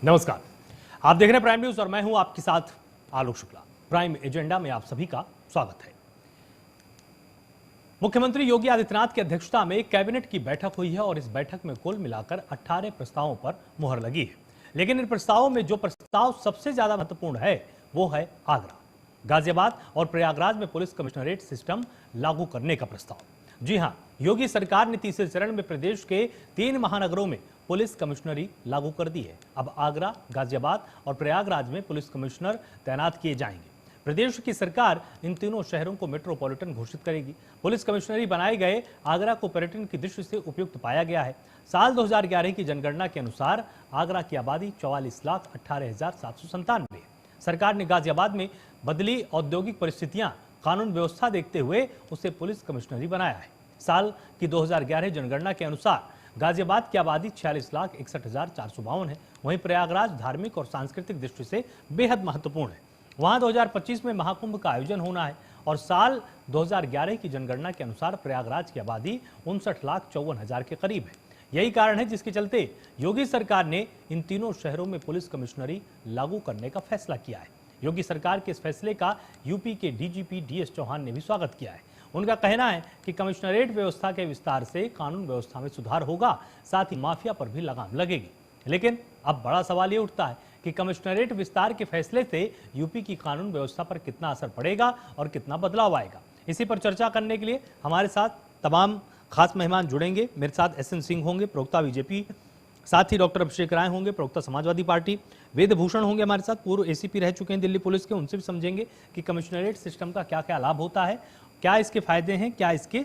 नमस्कार, आप देख रहे हैं प्राइम न्यूज और मैं हूं आपके साथ आलोक शुक्ला। प्राइम एजेंडा में आप सभी का स्वागत है। मुख्यमंत्री योगी आदित्यनाथ की अध्यक्षता में कैबिनेट की बैठक हुई है और इस बैठक में कुल मिलाकर 18 प्रस्तावों पर मुहर लगी है। लेकिन इन प्रस्तावों में जो प्रस्ताव सबसे ज्यादा महत्वपूर्ण है वो है आगरा, गाजियाबाद और प्रयागराज में पुलिस कमिश्नरेट सिस्टम लागू करने का प्रस्ताव। जी हां, योगी सरकार ने तीसरे चरण में प्रदेश के 3 महानगरों में पुलिस कमिश्नरी लागू कर दी है। अब आगरा, गाजियाबाद और प्रयागराज में पुलिस कमिश्नर तैनात किए जाएंगे। प्रदेश की सरकार इन तीनों शहरों को मेट्रोपॉलिटन घोषित करेगी। पुलिस कमिश्नरी बनाए गए आगरा को पर्यटन की दृष्टि से उपयुक्त पाया गया है। साल 2011 की जनगणना के अनुसार आगरा की आबादी 44,18,797 है। सरकार ने गाजियाबाद में बदली औद्योगिक परिस्थितियां, कानून व्यवस्था देखते हुए उसे पुलिस कमिश्नरी बनाया है। साल की 2011 जनगणना के अनुसार गाजियाबाद की आबादी 46,61,452 है। वहीं प्रयागराज धार्मिक और सांस्कृतिक दृष्टि से बेहद महत्वपूर्ण है। वहां 2025 में महाकुंभ का आयोजन होना है और साल 2011 की जनगणना के अनुसार प्रयागराज की आबादी 59,54,000 के करीब है। यही कारण है जिसके चलते योगी सरकार ने इन तीनों शहरों में पुलिस कमिश्नरी लागू करने का फैसला किया है। योगी सरकार के इस फैसले का यूपी के डीजीपी डीएस चौहान ने भी स्वागत किया है। उनका कहना है कि कमिश्नरेट व्यवस्था के विस्तार से कानून व्यवस्था में सुधार होगा, साथ ही माफिया पर भी लगाम लगेगी। लेकिन अब बड़ा सवाल ये उठता है कि कमिश्नरेट विस्तार के फैसले से यूपी की कानून व्यवस्था पर कितना असर पड़ेगा और कितना बदलाव आएगा। इसी पर चर्चा करने के लिए हमारे साथ तमाम खास मेहमान जुड़ेंगे। मेरे साथ एसएन सिंह होंगे, प्रवक्ता बीजेपी, साथ ही डॉक्टर अभिषेक राय होंगे, प्रवक्ता समाजवादी पार्टी, वेद भूषण होंगे हमारे साथ, पूर्व एसीपी रह चुके हैं दिल्ली पुलिस के। उनसे भी समझेंगे कि कमिश्नरेट सिस्टम का क्या क्या लाभ होता है, क्या इसके फायदे हैं, क्या इसके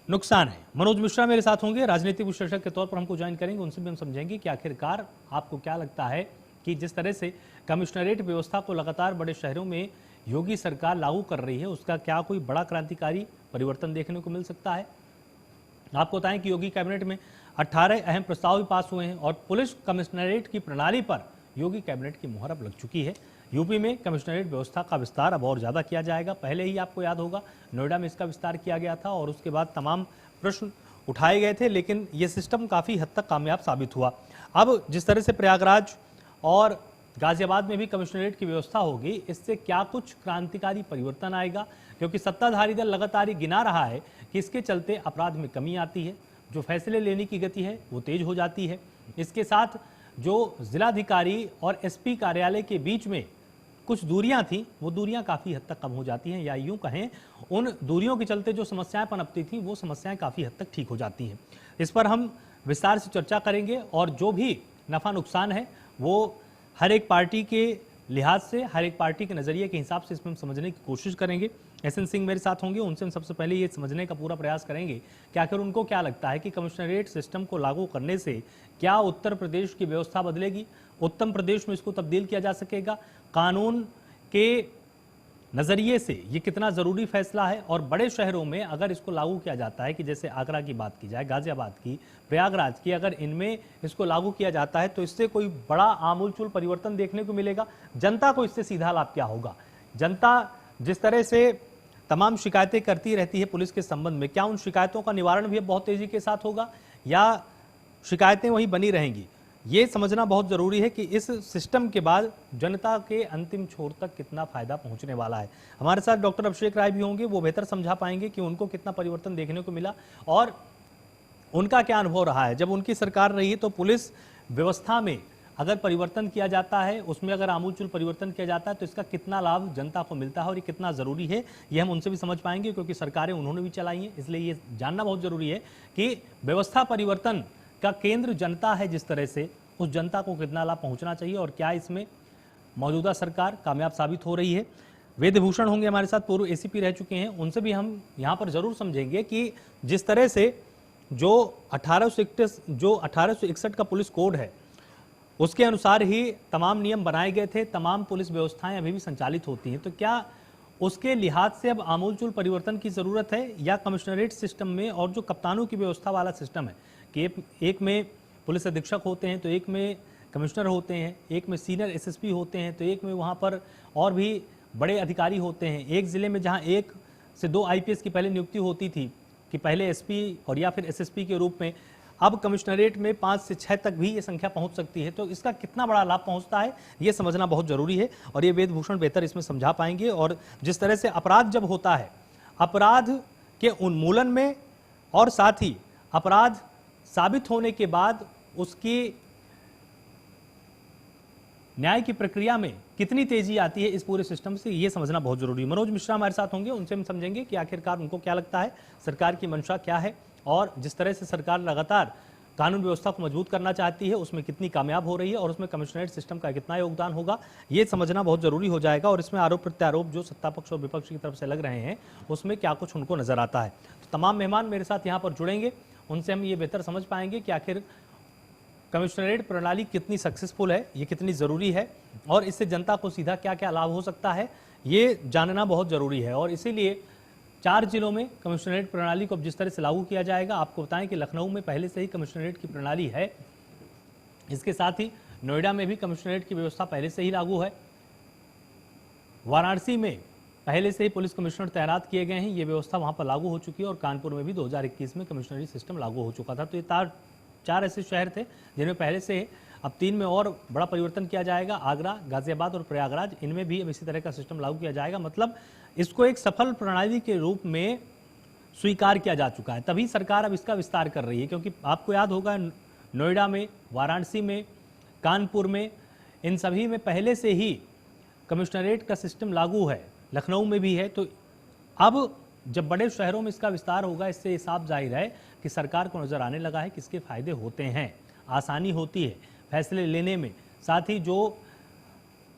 नुकसान है। मनोज मिश्रा मेरे साथ होंगे, राजनीतिक विश्लेषक के तौर पर हमको ज्वाइन करेंगे। उनसे भी हम समझेंगे कि आखिरकार आपको क्या लगता है कि जिस तरह से कमिश्नरेट व्यवस्था को लगातार बड़े शहरों में योगी सरकार लागू कर रही है, उसका क्या कोई बड़ा क्रांतिकारी परिवर्तन देखने को मिल सकता है। आपको बताएं कि योगी कैबिनेट में 18 अहम प्रस्ताव भी पास हुए हैं और पुलिस कमिश्नरेट की प्रणाली पर योगी कैबिनेट की मुहर अब लग चुकी है। यूपी में कमिश्नरेट व्यवस्था का विस्तार अब और ज़्यादा किया जाएगा। पहले ही आपको याद होगा नोएडा में इसका विस्तार किया गया था और उसके बाद तमाम प्रश्न उठाए गए थे, लेकिन ये सिस्टम काफ़ी हद तक कामयाब साबित हुआ। अब जिस तरह से प्रयागराज और गाजियाबाद में भी कमिश्नरेट की व्यवस्था होगी, इससे क्या कुछ क्रांतिकारी परिवर्तन आएगा, क्योंकि सत्ताधारी दल लगातार ही गिना रहा है कि इसके चलते अपराध में कमी आती है, जो फैसले लेने की गति है वो तेज हो जाती है। इसके साथ जो जिलाधिकारी और एसपी कार्यालय के बीच में कुछ दूरियां थी, वो दूरियां काफ़ी हद तक कम हो जाती हैं, या यूं कहें उन दूरियों के चलते जो समस्याएं पनपती थी वो समस्याएं काफ़ी हद तक ठीक हो जाती हैं। इस पर हम विस्तार से चर्चा करेंगे और जो भी नफ़ा नुकसान है वो हर एक पार्टी के लिहाज से, हर एक पार्टी के नज़रिए के हिसाब से इसमें हम समझने की कोशिश करेंगे। एसएन सिंह मेरे साथ होंगे, उनसे हम सबसे पहले ये समझने का पूरा प्रयास करेंगे कि आखिर उनको क्या लगता है कि कमिश्नरेट सिस्टम को लागू करने से क्या उत्तर प्रदेश की व्यवस्था बदलेगी, उत्तर प्रदेश में इसको तब्दील किया जा सकेगा, कानून के नज़रिए से ये कितना ज़रूरी फैसला है, और बड़े शहरों में अगर इसको लागू किया जाता है कि जैसे आगरा की बात की जाए, गाजियाबाद की, प्रयागराज की, अगर इनमें इसको लागू किया जाता है तो इससे कोई बड़ा आमूलचूल परिवर्तन देखने को मिलेगा। जनता को इससे सीधा लाभ क्या होगा। जनता जिस तरह से तमाम शिकायतें करती रहती है पुलिस के संबंध में, क्या उन शिकायतों का निवारण भी बहुत तेजी के साथ होगा या शिकायतें वहीं बनी रहेंगी। ये समझना बहुत ज़रूरी है कि इस सिस्टम के बाद जनता के अंतिम छोर तक कितना फायदा पहुंचने वाला है। हमारे साथ डॉक्टर अभिषेक राय भी होंगे, वो बेहतर समझा पाएंगे कि उनको कितना परिवर्तन देखने को मिला और उनका क्या अनुभव रहा है। जब उनकी सरकार रही तो पुलिस व्यवस्था में अगर परिवर्तन किया जाता है, उसमें अगर आमूलचूल परिवर्तन किया जाता है तो इसका कितना लाभ जनता को मिलता है और ये कितना ज़रूरी है, ये हम उनसे भी समझ पाएंगे, क्योंकि सरकारें उन्होंने भी चलाई हैं। इसलिए ये जानना बहुत ज़रूरी है कि व्यवस्था परिवर्तन का केंद्र जनता है, जिस तरह से उस जनता को कितना लाभ पहुंचना चाहिए और क्या इसमें मौजूदा सरकार कामयाब साबित हो रही है। वेद भूषण होंगे हमारे साथ, पूर्व एसीपी रह चुके हैं, उनसे भी हम यहाँ पर जरूर समझेंगे कि जिस तरह से जो 1861 का पुलिस कोड है उसके अनुसार ही तमाम नियम बनाए गए थे, तमाम पुलिस व्यवस्थाएं अभी भी संचालित होती हैं, तो क्या उसके लिहाज से अब आमूलचूल परिवर्तन की ज़रूरत है, या कमिश्नरेट सिस्टम में और जो कप्तानों की व्यवस्था वाला सिस्टम है कि एक में पुलिस अधीक्षक होते हैं तो एक में कमिश्नर होते हैं, एक में सीनियर एसएसपी होते हैं तो एक में वहाँ पर और भी बड़े अधिकारी होते हैं। एक ज़िले में जहाँ 1 से 2 आईपीएस की पहले नियुक्ति होती थी कि पहले एसपी और या फिर एसएसपी के रूप में अब कमिश्नरेट में 5 से 6 तक भी ये संख्या पहुंच सकती है। तो इसका कितना बड़ा लाभ पहुंचता है ये समझना बहुत जरूरी है, और ये वेदभूषण बेहतर इसमें समझा पाएंगे। और जिस तरह से अपराध जब होता है, अपराध के उन्मूलन में और साथ ही अपराध साबित होने के बाद उसकी न्याय की प्रक्रिया में कितनी तेजी आती है इस पूरे सिस्टम से, ये समझना बहुत जरूरी है। मनोज मिश्रा हमारे साथ होंगे, उनसे हम समझेंगे कि आखिरकार उनको क्या लगता है, सरकार की मंशा क्या है, और जिस तरह से सरकार लगातार कानून व्यवस्था को मजबूत करना चाहती है उसमें कितनी कामयाब हो रही है, और उसमें कमिश्नरेट सिस्टम का कितना योगदान होगा, ये समझना बहुत जरूरी हो जाएगा। और इसमें आरोप प्रत्यारोप जो सत्ता पक्ष और विपक्ष की तरफ से लग रहे हैं उसमें क्या कुछ उनको नजर आता है। तो तमाम मेहमान मेरे साथ यहाँ पर जुड़ेंगे, उनसे हम ये बेहतर समझ पाएंगे कि आखिर कमिश्नरेट प्रणाली कितनी सक्सेसफुल है, ये कितनी ज़रूरी है, और इससे जनता को सीधा क्या क्या लाभ हो सकता है, ये जानना बहुत ज़रूरी है। और इसीलिए 4 जिलों में कमिश्नरेट प्रणाली को अब जिस तरह से लागू किया जाएगा, आपको बताएं कि लखनऊ में पहले से ही कमिश्नरेट की प्रणाली है, इसके साथ ही नोएडा में भी कमिश्नरेट की व्यवस्था पहले से ही लागू है, वाराणसी में पहले से ही पुलिस कमिश्नर तैनात किए गए हैं, ये व्यवस्था वहाँ पर लागू हो चुकी है, और कानपुर में भी 2021 में कमिश्नरेट सिस्टम लागू हो चुका था। तो ये 4 ऐसे शहर थे जिनमें पहले से, अब 3 में और बड़ा परिवर्तन किया जाएगा, आगरा, गाजियाबाद और प्रयागराज, इनमें भी अब इसी तरह का सिस्टम लागू किया जाएगा। मतलब इसको एक सफल प्रणाली के रूप में स्वीकार किया जा चुका है, तभी सरकार अब इसका विस्तार कर रही है। क्योंकि आपको याद होगा नोएडा में, वाराणसी में, कानपुर में, इन सभी में पहले से ही कमिश्नरेट का सिस्टम लागू है, लखनऊ में भी है। तो अब जब बड़े शहरों में इसका विस्तार होगा, इससे साफ जाहिर है कि सरकार को नजर आने लगा है कि इसके फायदे होते हैं, आसानी होती है फैसले लेने में, साथ ही जो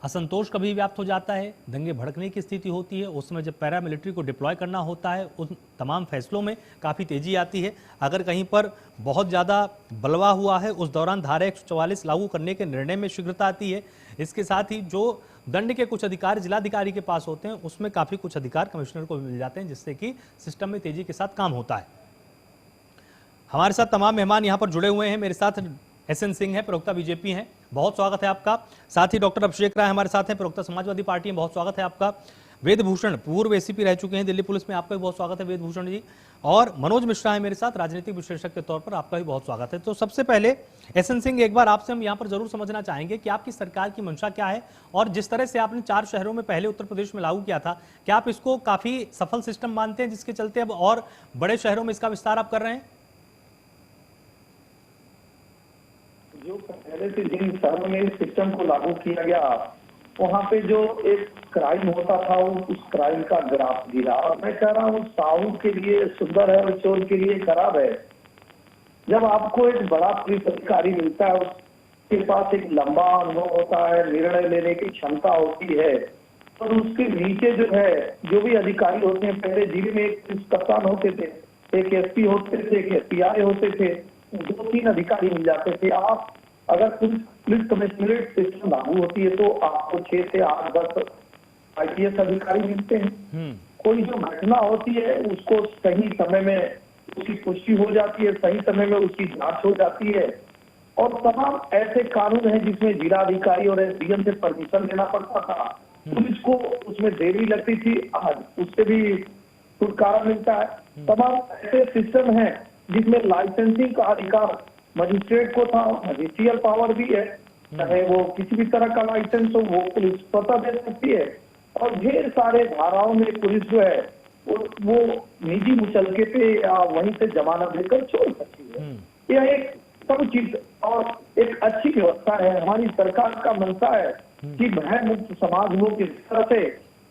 असंतोष कभी व्याप्त हो जाता है, दंगे भड़कने की स्थिति होती है, उस समय जब पैरामिलिट्री को डिप्लॉय करना होता है, उन तमाम फैसलों में काफ़ी तेजी आती है। अगर कहीं पर बहुत ज़्यादा बलवा हुआ है, उस दौरान धारा 144 लागू करने के निर्णय में शीघ्रता आती है। इसके साथ ही जो दंड के कुछ अधिकार जिलाधिकारी के पास होते हैं, उसमें काफ़ी कुछ अधिकार कमिश्नर को मिल जाते हैं, जिससे कि सिस्टम में तेजी के साथ काम होता है। हमारे साथ तमाम मेहमान यहाँ पर जुड़े हुए हैं। मेरे साथ SN सिंह है, प्रवक्ता बीजेपी हैं, बहुत स्वागत है आपका। साथ ही डॉक्टर अभिषेक राय हमारे साथ हैं, प्रवक्ता समाजवादी पार्टी हैं, बहुत स्वागत है आपका। वेदभूषण पूर्व ACP रह चुके हैं दिल्ली पुलिस में, आपका भी बहुत स्वागत है वेदभूषण जी। और मनोज मिश्रा है मेरे साथ, राजनीतिक विश्लेषक के तौर पर, आपका भी बहुत स्वागत है। तो सबसे पहले SN सिंह, एक बार आपसे हम यहाँ पर जरूर समझना चाहेंगे कि आपकी सरकार की मंशा क्या है, और जिस तरह से आपने 4 शहरों में पहले उत्तर प्रदेश में लागू किया था, क्या आप इसको काफी सफल सिस्टम मानते हैं जिसके चलते अब और बड़े शहरों में इसका विस्तार आप कर रहे हैं? जो पहले से जिन शहरों में इस सिस्टम को लागू किया गया, वहाँ पे जो एक क्राइम होता था, उस क्राइम का ग्राफ गिरा। और मैं कह रहा हूँ साहू के लिए सुंदर है और चोर के लिए खराब है। जब आपको एक बड़ा पुलिस अधिकारी मिलता है, उसके पास एक लंबा अनुभव होता है, निर्णय लेने की क्षमता होती है, और उसके नीचे जो है, जो भी अधिकारी होते हैं, पहले जिले में एक पुलिस कप्तान होते थे, एक SP होते थे, एक SPI होते थे, 2-3 अधिकारी मिल जाते थे। आप अगर पुलिस कमिश्नरेट सिस्टम लागू होती है तो आपको 6 से 8-10 IPS अधिकारी मिलते हैं। कोई जो घटना होती है उसको सही समय में उसकी पुष्टि हो जाती है, सही समय में उसकी जांच हो जाती है। और तमाम ऐसे कानून हैं जिसमें जिलाधिकारी और SDM से परमिशन लेना पड़ता था, पुलिस को उसमें देरी लगती थी, आज उससे भी छुटकारा मिलता है। तमाम ऐसे सिस्टम हैं जिसमें लाइसेंसिंग का अधिकार मजिस्ट्रेट को था, मजिस्ट्रियल पावर भी है, चाहे वो किसी भी तरह का लाइसेंस हो वो पुलिस स्वतः दे सकती है। और ढेर सारे धाराओं में पुलिस जो है वो निजी मुचलके पे या वहीं से जमानत देकर छोड़ सकती है। यह एक समुचित और एक अच्छी व्यवस्था है। हमारी सरकार का मंशा है कि भय मुक्त समाज हो किस तरह से,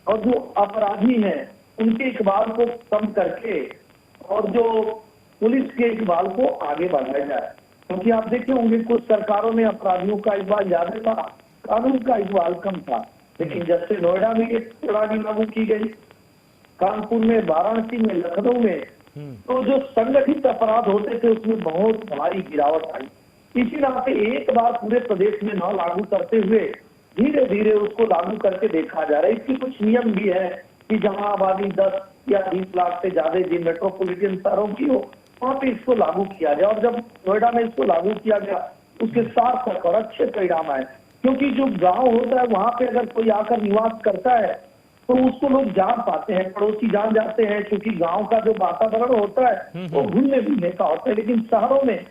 और जो अपराधी हैं उनके इकबाल को कम करके और जो पुलिस के इकबाल को आगे बढ़ाया जाए। क्योंकि आप देखे होंगे कुछ सरकारों में अपराधियों का इकबाल ज्यादा था, कानून का इकबाल कम था। लेकिन जब से नोएडा में ये प्रणाली लागू की गई, कानपुर में, वाराणसी में, लखनऊ में, तो जो संगठित अपराध होते थे उसमें बहुत भारी गिरावट आई। इसी तरह से एक बार पूरे प्रदेश में न लागू करते हुए धीरे धीरे उसको लागू करके देखा जा रहा है। इसकी कुछ नियम भी है कि जहां आबादी 10 या 20 लाख से ज्यादा जिन मेट्रोपॉलिटन शहरों की हो, वहां पे इसको लागू किया जाए। और जब नोएडा में इसको लागू किया गया उसके साथ और अच्छे परिणाम आए, क्योंकि जो गांव होता है वहां पे अगर कोई आकर निवास करता है तो उसको लोग जान पाते हैं, पड़ोसी जान जाते हैं, क्योंकि गांव का जो वातावरण होता है वो घुलने मिलने का होता है। लेकिन शहरों में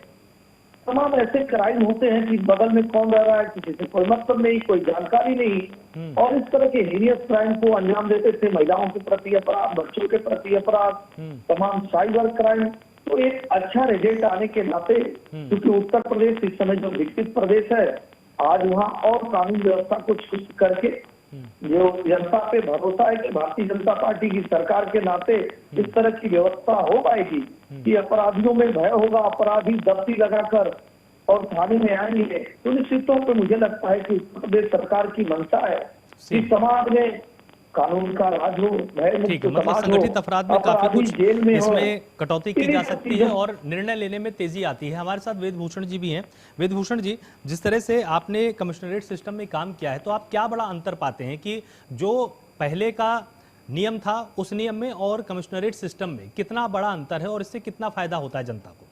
तमाम ऐसे क्राइम होते हैं कि बगल में कौन रह रहा है किसी से कोई मतलब नहीं, कोई जानकारी नहीं, और इस तरह के हीनियस क्राइम को अंजाम देते थे। महिलाओं के प्रति अपराध, बच्चों के प्रति अपराध, तमाम साइबर क्राइम। तो एक अच्छा रिजल्ट आने के नाते, क्योंकि उत्तर प्रदेश इस समय जो विकसित प्रदेश है, आज वहाँ और कानून व्यवस्था को चुस्त करके जो जनता पे भरोसा है कि भारतीय जनता पार्टी की सरकार के नाते इस तरह की व्यवस्था हो पाएगी कि अपराधियों में भय होगा, अपराधी दफ्ती लगाकर और थाने में आएंगे, तो निश्चित तौर पर मुझे लगता है कि उत्तर प्रदेश सरकार की मंशा है कि समाज में कानून का राज हो, भय ठीक मुक्त है, मतलब समाज संगठित हो, अपराध में काफी अपराधी कुछ जेल में हो। इसमें कटौती की जा इन्हीं सकती है चीजों- और निर्णय लेने में तेजी आती है। हमारे साथ वेदभूषण जी भी हैं। वेदभूषण जी, जिस तरह से आपने कमिश्नरेट सिस्टम में काम किया है, तो आप क्या बड़ा अंतर पाते हैं कि जो पहले का नियम था उस नियम में और कमिश्नरेट सिस्टम में कितना बड़ा अंतर है और इससे कितना फायदा होता है जनता को?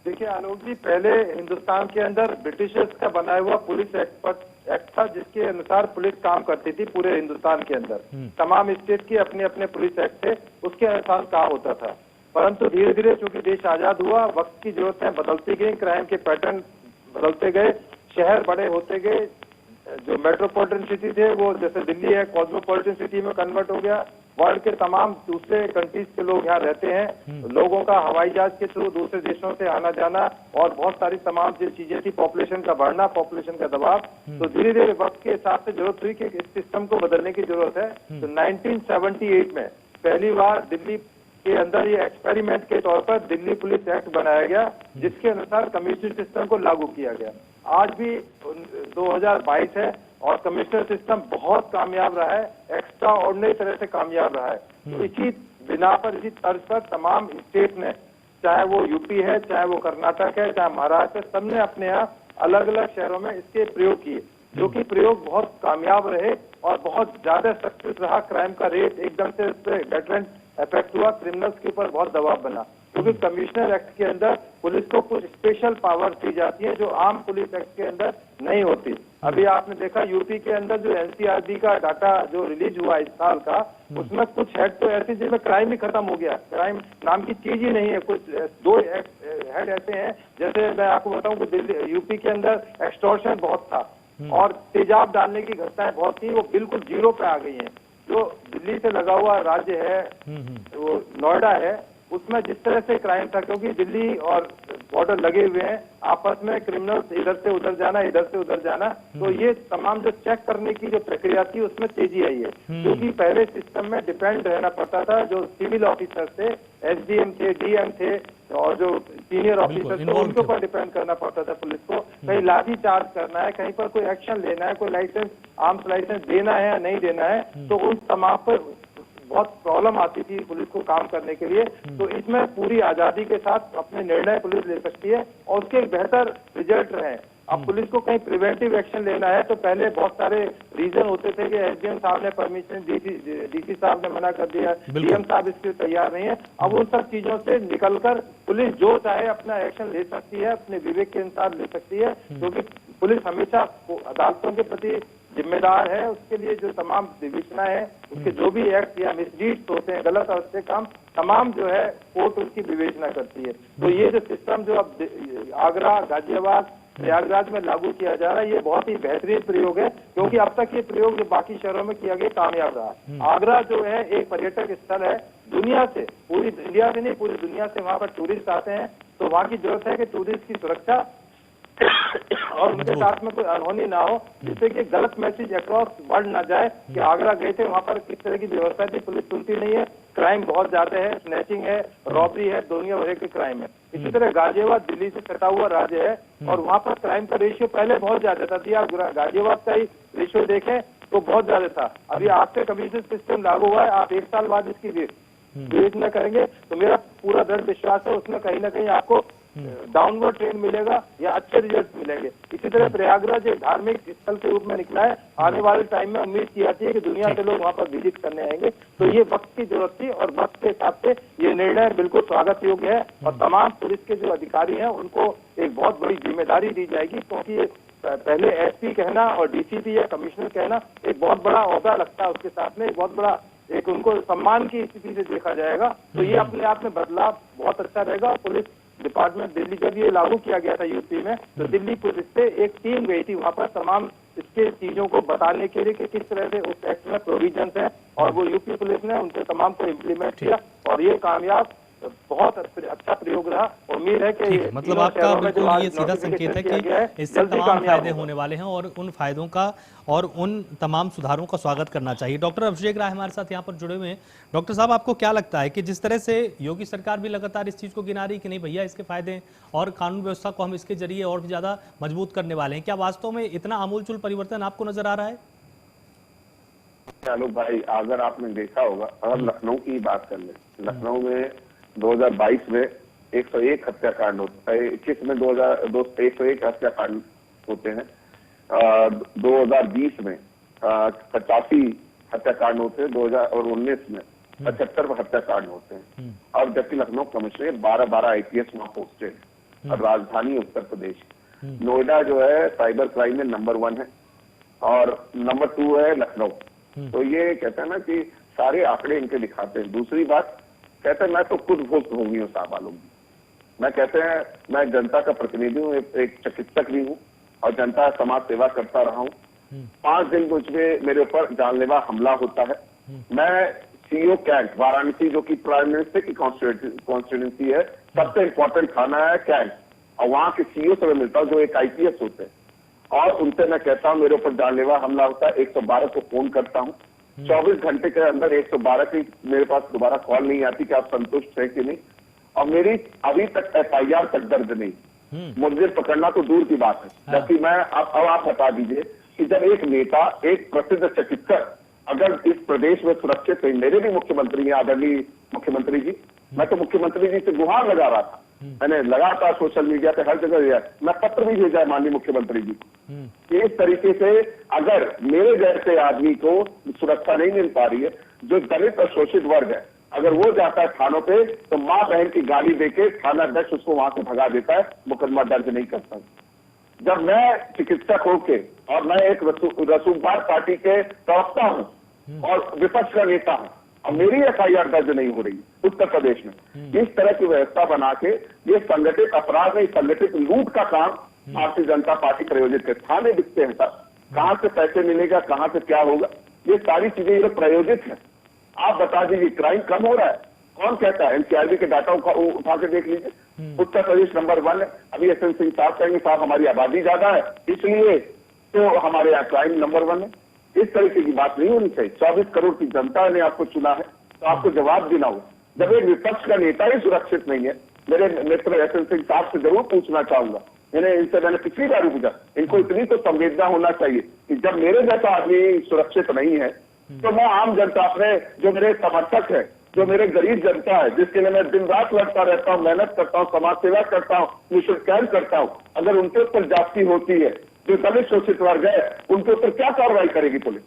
देखिए आलोक जी, पहले हिंदुस्तान के अंदर ब्रिटिशर्स का बनाया हुआ पुलिस एक्ट था, जिसके अनुसार पुलिस काम करती थी पूरे हिंदुस्तान के अंदर। तमाम स्टेट के अपने अपने पुलिस एक्ट थे, उसके अनुसार काम होता था। परंतु धीरे धीरे चूंकि देश आजाद हुआ, वक्त की जरूरतें बदलती गई, क्राइम के पैटर्न बदलते गए, शहर बड़े होते गए, जो मेट्रोपॉलिटन सिटी थे वो जैसे दिल्ली है कॉस्मोपॉलिटन सिटी में कन्वर्ट हो गया। वर्ल्ड के तमाम दूसरे कंट्रीज के लोग यहाँ रहते हैं, लोगों का हवाई जहाज के थ्रू दूसरे देशों से आना जाना और बहुत सारी तमाम जो चीजें थी, पॉपुलेशन का बढ़ना, पॉपुलेशन का दबाव, तो धीरे धीरे वक्त के हिसाब से जरूरत हुई कि इस सिस्टम को बदलने की जरूरत है। तो 1978 में पहली बार दिल्ली के अंदर ये एक्सपेरिमेंट के तौर पर दिल्ली पुलिस एक्ट बनाया गया, जिसके अनुसार कमिश्नर सिस्टम को लागू किया गया। आज भी 2022 है और कमिश्नर सिस्टम बहुत कामयाब रहा है, एक्स्ट्रा ऑर्डिनरी तरह से कामयाब रहा है। तो इसी बिना पर, इसी तर्ज पर तमाम स्टेट ने, चाहे वो यूपी है, चाहे वो कर्नाटक है, चाहे महाराष्ट्र है, सबने अपने यहाँ अलग अलग शहरों में इसके प्रयोग किए, जो कि प्रयोग बहुत कामयाब रहे और बहुत ज्यादा सक्सेस रहा। क्राइम का रेट एकदम से उस पर डेटरेंट इफेक्ट हुआ, क्रिमिनल्स के ऊपर बहुत दबाव बना, क्योंकि कमिश्नर एक्ट के अंदर पुलिस को कुछ स्पेशल पावर दी जाती है जो आम पुलिस एक्ट के अंदर नहीं होती। अभी आपने देखा यूपी के अंदर जो एनसीआरबी का डाटा जो रिलीज हुआ इस साल का, उसमें कुछ हेड तो ऐसे जिसमें क्राइम ही खत्म हो गया, क्राइम नाम की चीज ही नहीं है। कुछ 2 हेड ऐसे हैं, जैसे मैं आपको बताऊं कि दिल्ली यूपी के अंदर एक्सटॉर्शन बहुत था और तेजाब डालने की घटनाएं बहुत थी, वो बिल्कुल 0 पे आ गई हैं। जो दिल्ली से लगा हुआ राज्य है वो नोएडा है, उसमें जिस तरह से क्राइम था, क्योंकि दिल्ली और बॉर्डर लगे हुए हैं, आपस में क्रिमिनल्स इधर से उधर जाना, इधर से उधर जाना, तो ये तमाम जो चेक करने की जो प्रक्रिया थी उसमें तेजी आई है। क्योंकि पहले सिस्टम में डिपेंड रहना पड़ता था, जो सिविल ऑफिसर थे, एसडीएम थे, डीएम थे और जो सीनियर ऑफिसर थे, उनके ऊपर डिपेंड करना पड़ता था पुलिस को। कहीं लाठी चार्ज करना है, कहीं पर कोई एक्शन लेना है, कोई लाइसेंस, आर्म्स लाइसेंस देना है या नहीं देना है, तो उन तमाम पर बहुत प्रॉब्लम आती थी पुलिस को काम करने के लिए। तो इसमें पूरी आजादी के साथ अपने निर्णय पुलिस ले सकती है और उसके बेहतर रिजल्ट रहे। अब पुलिस को कहीं प्रिवेंटिव एक्शन लेना है तो पहले बहुत सारे रीजन होते थे कि एसडीएम साहब ने परमिशन दी थी, डीसी साहब ने मना कर दिया, डीएम साहब इसके लिए तैयार नहीं है। अब उन सब चीजों से निकलकर पुलिस जो चाहे अपना एक्शन ले सकती है, अपने विवेक के अनुसार ले सकती है, क्योंकि पुलिस हमेशा अदालतों के प्रति जिम्मेदार है। उसके लिए जो तमाम विवेचना है, उसके जो भी एक्ट या मिसडीड्स होते हैं, गलत और अच्छे काम, तमाम जो है कोर्ट उसकी विवेचना करती है। तो ये जो सिस्टम जो अब आगरा, गाजियाबाद, प्रयागराज में लागू किया जा रहा है, ये बहुत ही बेहतरीन प्रयोग है, क्योंकि अब तक ये प्रयोग जो बाकी शहरों में किया गया कामयाब रहा। आगरा जो है एक पर्यटक स्थल है, दुनिया से, पूरी इंडिया से नहीं पूरी दुनिया से वहाँ पर टूरिस्ट आते हैं, तो वहाँ की जरूरत है कि टूरिस्ट की सुरक्षा और उनके साथ में कोई अनहोनी ना हो, जिससे कि गलत मैसेज अक्रॉस वर्ल्ड ना जाए कि आगरा गए थे, वहाँ पर किस तरह की व्यवस्था थी, पुलिस सुनती नहीं है, क्राइम बहुत ज्यादा है, स्नैचिंग है, रॉबरी है, दुनिया भर के क्राइम है। इसी तरह गाजियाबाद दिल्ली से सटा हुआ राज्य है और वहाँ पर क्राइम का रेशियो पहले बहुत ज्यादा था। यदि आप गाजियाबाद का ही रेशियो देखें तो बहुत ज्यादा था। अभी आपसे कमिश्नर सिस्टम लागू हुआ है, आप 1 साल बाद इसकी विवेचना करेंगे तो मेरा पूरा दृढ़ विश्वास है उसमें कहीं ना कहीं आपको डाउनवर्ड ट्रेंड मिलेगा या अच्छे रिजल्ट मिलेंगे। इसी तरह प्रयागराज एक धार्मिक स्थल के रूप में निकला है, आने वाले टाइम में उम्मीद की जाती है कि दुनिया से लोग वहाँ पर विजिट करने आएंगे। तो ये वक्त की जरूरत थी और वक्त के हिसाब से ये निर्णय बिल्कुल स्वागत योग्य है और तमाम पुलिस के जो अधिकारी हैं उनको एक बहुत बड़ी जिम्मेदारी दी जाएगी, क्योंकि पहले एसपी कहना और डीसीपी या कमिश्नर कहना एक बहुत बड़ा ओहदा लगता है, उसके साथ में एक बहुत बड़ा एक उनको सम्मान की स्थिति से देखा जाएगा। तो ये अपने आप में बदलाव बहुत अच्छा रहेगा। पुलिस डिपार्टमेंट दिल्ली, जब ये लागू किया गया था यूपी में, तो दिल्ली पुलिस से एक टीम गई थी वहां पर तमाम इसके चीजों को बताने के लिए कि किस तरह से उस एक्ट में प्रोविजंस हैं, और वो यूपी पुलिस ने उनसे तमाम को इम्प्लीमेंट किया और ये कामयाब बहुत अच्छा प्रयोग रहा। उम्मीद है कि ठीक है, मतलब आपका बिल्कुल ये सीधा संकेत है कि इससे तमाम फायदे होने वाले हैं और उन फायदों का और उन तमाम सुधारों का स्वागत करना चाहिए। डॉक्टर अभिषेक राय हमारे साथ यहाँ पर जुड़े हुए हैं। डॉक्टर साहब, आपको क्या लगता है कि जिस तरह से योगी सरकार भी लगातार इस चीज को गिना रही कि नहीं भैया इसके फायदे हैं और कानून व्यवस्था को हम इसके जरिए और भी ज्यादा मजबूत करने वाले हैं, क्या वास्तव में इतना आमूलचूल परिवर्तन आपको नजर आ रहा है? आलोक भाई, अगर आपने देखा होगा, अगर लखनऊ की बात कर ले, लखनऊ में 2022 में 101 हत्याकांड होते हैं, 21 में 101 हत्याकांड होते हैं, 2020 में 85 हत्याकांड होते हैं, 2019 में 75 हत्याकांड होते हैं। और जबकि लखनऊ कमिश्नर 12 IPS वहां पोस्टेड है और राजधानी उत्तर प्रदेश। नोएडा जो है साइबर क्राइम में नंबर 1 है और नंबर 2 है लखनऊ। तो ये कहते हैं ना कि सारे आंकड़े इनके दिखाते हैं। दूसरी बात, कहते हैं मैं तो खुद भुक्तभोगी हूँ साहब आलोक जी। मैं कहते हैं मैं जनता का प्रतिनिधि हूँ, एक चिकित्सक भी हूँ और जनता समाज सेवा करता रहा हूँ। 5 दिन मुझ में मेरे ऊपर जानलेवा हमला होता है। मैं CEO कैंट वाराणसी, जो कि प्राइम मिनिस्टर की कॉन्स्टिट्यूंसी है, सबसे इंपॉर्टेंट थाना है कैंट, और वहां के CEO से मैं मिलता हूँ जो एक IPS होते हैं, और उनसे मैं कहता हूँ मेरे ऊपर जानलेवा हमला होता है। 112 को फोन करता हूँ, 24 घंटे के अंदर 112 की मेरे पास दोबारा कॉल नहीं आती कि आप संतुष्ट हैं कि नहीं, और मेरी अभी तक FIR तक दर्ज नहीं। मुझे पकड़ना तो दूर की बात है। जबकि मैं अब आप बता दीजिए कि जब एक नेता, एक प्रसिद्ध चिकित्सक अगर इस प्रदेश में सुरक्षित है, मेरे भी मुख्यमंत्री हैं आदरणीय मुख्यमंत्री जी, मैं तो मुख्यमंत्री जी से गुहार लगा रहा था, मैंने लगातार सोशल मीडिया पे हर जगह दिया, मैं पत्र भी भेजा है माननीय मुख्यमंत्री जी को। इस तरीके से अगर मेरे जैसे आदमी को सुरक्षा नहीं मिल पा रही है, जो दलित और शोषित वर्ग है, अगर वो जाता है थानों पे तो माँ बहन की गाली देके थाना अध्यक्ष उसको वहां से भगा देता है, मुकदमा दर्ज नहीं करता। जब मैं चिकित्सक होके और मैं एक रसूखदार पार्टी के प्रवक्ता हूं और विपक्ष का नेता हूं और मेरी FIR दर्ज नहीं हो रही उत्तर प्रदेश में, इस तरह की व्यवस्था बना के ये संगठित अपराध नहीं, संगठित लूट का काम भारतीय जनता पार्टी प्रायोजित है। थाने दिखते हैं सर, कहां से पैसे मिलेगा, कहां से क्या होगा, ये सारी चीजें ये प्रायोजित है। आप बता दीजिए क्राइम कम हो रहा है, कौन कहता है? NCRB के डाटा उठा के देख लीजिए, उत्तर प्रदेश नंबर 1 है। अभी SN सिंह साहब कहेंगे साहब हमारी आबादी ज्यादा है इसलिए तो हमारे यहाँ क्राइम नंबर 1 है। इस तरीके की बात नहीं होनी चाहिए। 24 करोड़ की जनता ने आपको चुना है तो आपको जवाब देना हो। जब एक विपक्ष का नेता ही सुरक्षित नहीं है, मेरे मित्र SN सिंह साहब से जरूर पूछना चाहूंगा, मैंने पिछली बार पूछा, इनको इतनी तो संवेदना होना चाहिए कि जब मेरे जैसा आदमी सुरक्षित नहीं है तो मैं आम जनता, अपने जो मेरे समर्थक है, जो मेरे गरीब जनता है, जिसके लिए मैं दिन रात लड़ता रहता हूँ, मेहनत करता हूँ, समाज सेवा करता हूँ, निःशुल्क कैंप करता हूँ, अगर उनके ऊपर जाति होती है, जो दलित शोषित वर्ग है, उनके ऊपर क्या कार्रवाई करेगी पुलिस?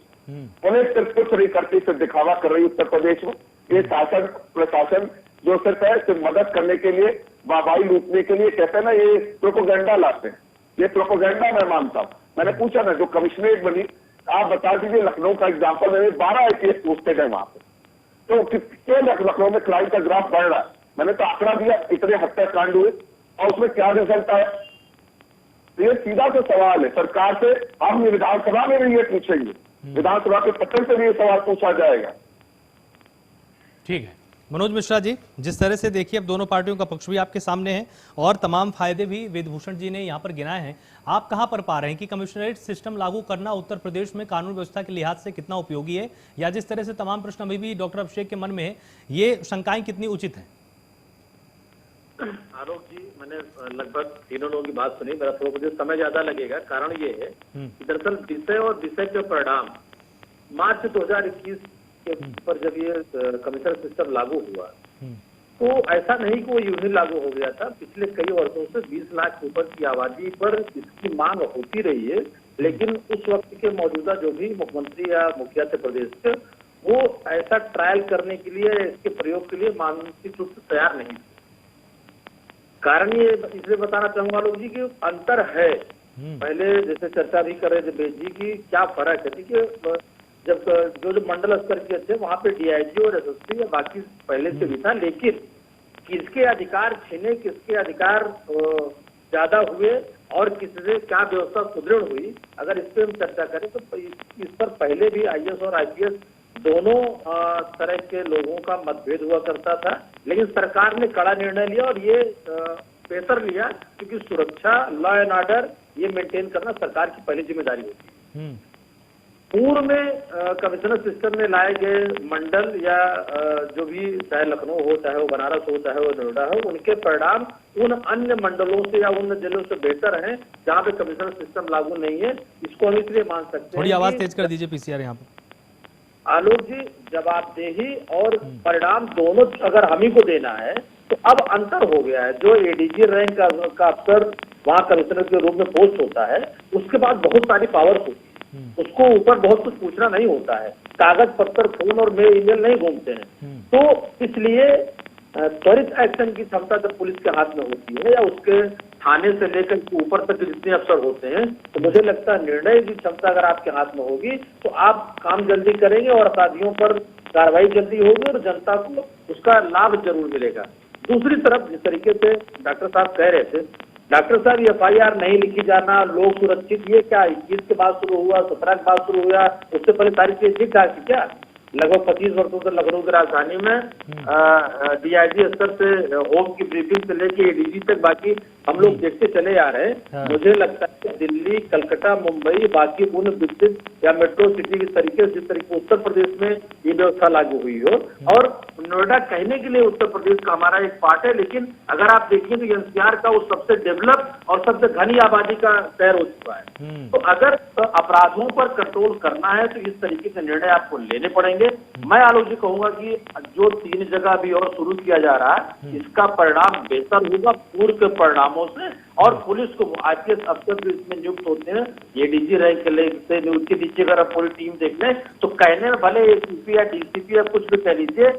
पुलिस सिर्फ कुछ नहीं करती, सिर्फ दिखावा कर रही उत्तर प्रदेश में। ये शासन प्रशासन जो सिर्फ है सिर्फ मदद करने के लिए, वाहवाही लूटने के लिए, कहते हैं ना ये प्रोपोगेंडा लाते हैं। ये प्रोपोगेंडा मैं मानता हूँ। मैंने पूछा ना, जो कमिश्नरेट बनी, आप बता दीजिए लखनऊ का एग्जाम्पल, मैंने 12 IPS पोस्टेड है वहां पे, तो क्यों लखनऊ में क्राइम का ग्राफ बढ़ रहा है? मैंने तो आंकड़ा दिया, इतने हत्याकांड हुए और उसमें क्या रिजल्ट आया? ये सीधा तो सवाल है सरकार से। हम विधानसभा में भी ये पूछेंगे, विधानसभा के पत्र से भी ये सवाल पूछा जाएगा। ठीक है मनोज मिश्रा जी, जिस तरह से देखिए अब दोनों पार्टियों का पक्ष भी आपके सामने है और तमाम फायदे भी वेदभूषण जी ने यहाँ पर गिनाए हैं, आप कहां पर पा रहे हैं कि कमिश्नरेट सिस्टम लागू करना उत्तर प्रदेश में कानून व्यवस्था के लिहाज से कितना उपयोगी है, या जिस तरह से तमाम प्रश्न अभी भी डॉक्टर अभिषेक के मन में है, ये शंकाएं कितनी उचित हैं? आलोक जी, मैंने लगभग तीनों लोगों की बात सुनी, मेरा थोड़ा मुझे समय ज्यादा लगेगा। कारण ये है कि दरअसल विषय और विषय के परिणाम मार्च 2021 के पर जब ये कमिश्नर सिस्टम लागू हुआ तो ऐसा नहीं कि वो यूं ही लागू हो गया था। पिछले कई वर्षों से 20 लाख ऊपर की आबादी पर इसकी मांग होती रही है, लेकिन उस वक्त के मौजूदा जो भी मुख्यमंत्री या मुखिया थे प्रदेश के, वो ऐसा ट्रायल करने के लिए, इसके प्रयोग के लिए मानसिक रूप से तैयार नहीं थे। कारण ये इसलिए बताना चाहूंगा लोग जी कि अंतर है। पहले जैसे चर्चा भी कर रहे थे बेच जी की, क्या फर्क है? देखिए, जब जो मंडल स्तर के थे वहां पे DIG और SSP या बाकी पहले से भी था, लेकिन किसके अधिकार छीने, किसके अधिकार ज्यादा हुए और किससे क्या व्यवस्था सुदृढ़ हुई, अगर इस पे हम चर्चा करें तो इस पर पहले भी आईएएस और आईपीएस दोनों तरह के लोगों का मतभेद हुआ करता था, लेकिन सरकार ने कड़ा निर्णय लिया और ये बेहतर लिया, क्योंकि सुरक्षा, लॉ एंड ऑर्डर ये मेंटेन करना सरकार की पहली जिम्मेदारी होती है। पूर्व में कमिश्नर सिस्टम में लाए गए मंडल या जो भी, चाहे लखनऊ हो, चाहे वो बनारस हो, चाहे वो नोएडा हो, उनके परिणाम उन अन्य मंडलों से या उन जिलों से बेहतर हैं जहां पे कमिश्नर सिस्टम लागू नहीं है। इसको हम इसलिए मान सकते हैं। थोड़ी आवाज तेज कर दीजिए पीसीआर यहाँ पे। आलोक जी, जवाबदेही और परिणाम दोनों अगर हम ही को देना है तो अब अंतर हो गया है। जो एडीजी रैंक का अफसर वहाँ कमिश्नर के रूप में पोस्ट होता है, उसके बाद बहुत सारी पावर्स होती है, उसको ऊपर बहुत कुछ पूछना नहीं होता है, कागज पत्तर, फोन और मेल ईमेल नहीं घूमते हैं। तो इसलिए त्वरित एक्शन की क्षमता जब पुलिस के हाथ में होती है या उसके थाने से लेकर ऊपर तक जितने अफसर होते हैं, तो मुझे लगता है निर्णय की क्षमता अगर आपके हाथ में होगी तो आप काम जल्दी करेंगे और अपराधियों पर कार्रवाई जल्दी होगी और जनता को उसका लाभ जरूर मिलेगा। दूसरी तरफ जिस तरीके से डॉक्टर साहब कह रहे थे, डॉक्टर साहब ये FIR नहीं लिखी जाना, लोग सुरक्षित, ये क्या 21 के बाद शुरू हुआ, 17 के बाद शुरू हुआ, उससे पहले सारी चीज ठीक ठाक थी क्या? लगभग 25 वर्षों से लखनऊ की राजधानी में DIG स्तर से होम की ब्रीफिंग से लेके ADG तक बाकी हम लोग देखते चले आ रहे हैं। मुझे लगता है कि दिल्ली, कलकत्ता, मुंबई, बाकी उन विकसित या मेट्रो सिटी के तरीके, जिस तरीके उत्तर प्रदेश में ये व्यवस्था लागू हुई हो, और नोएडा कहने के लिए उत्तर प्रदेश का हमारा एक पार्ट है, लेकिन अगर आप देखिए तो NCR का वो सबसे डेवलप और सबसे घनी आबादी का शहर हो चुका है। तो अगर अपराधों पर कंट्रोल करना है तो इस तरीके के निर्णय आपको लेने पड़ेंगे। मैं आलोक जी कहूंगा कि जो 3 जगह भी और शुरू किया जा रहा है, इसका परिणाम बेहतर होगा पूर्व के परिणामों से, और पुलिस को IPS अफसर जो इसमें नियुक्त होते हैं, ADG रैंक से उसके नीचे अगर आप पूरी टीम देख लें तो कहने में भले ACP या DCP या कुछ भी कह लीजिए,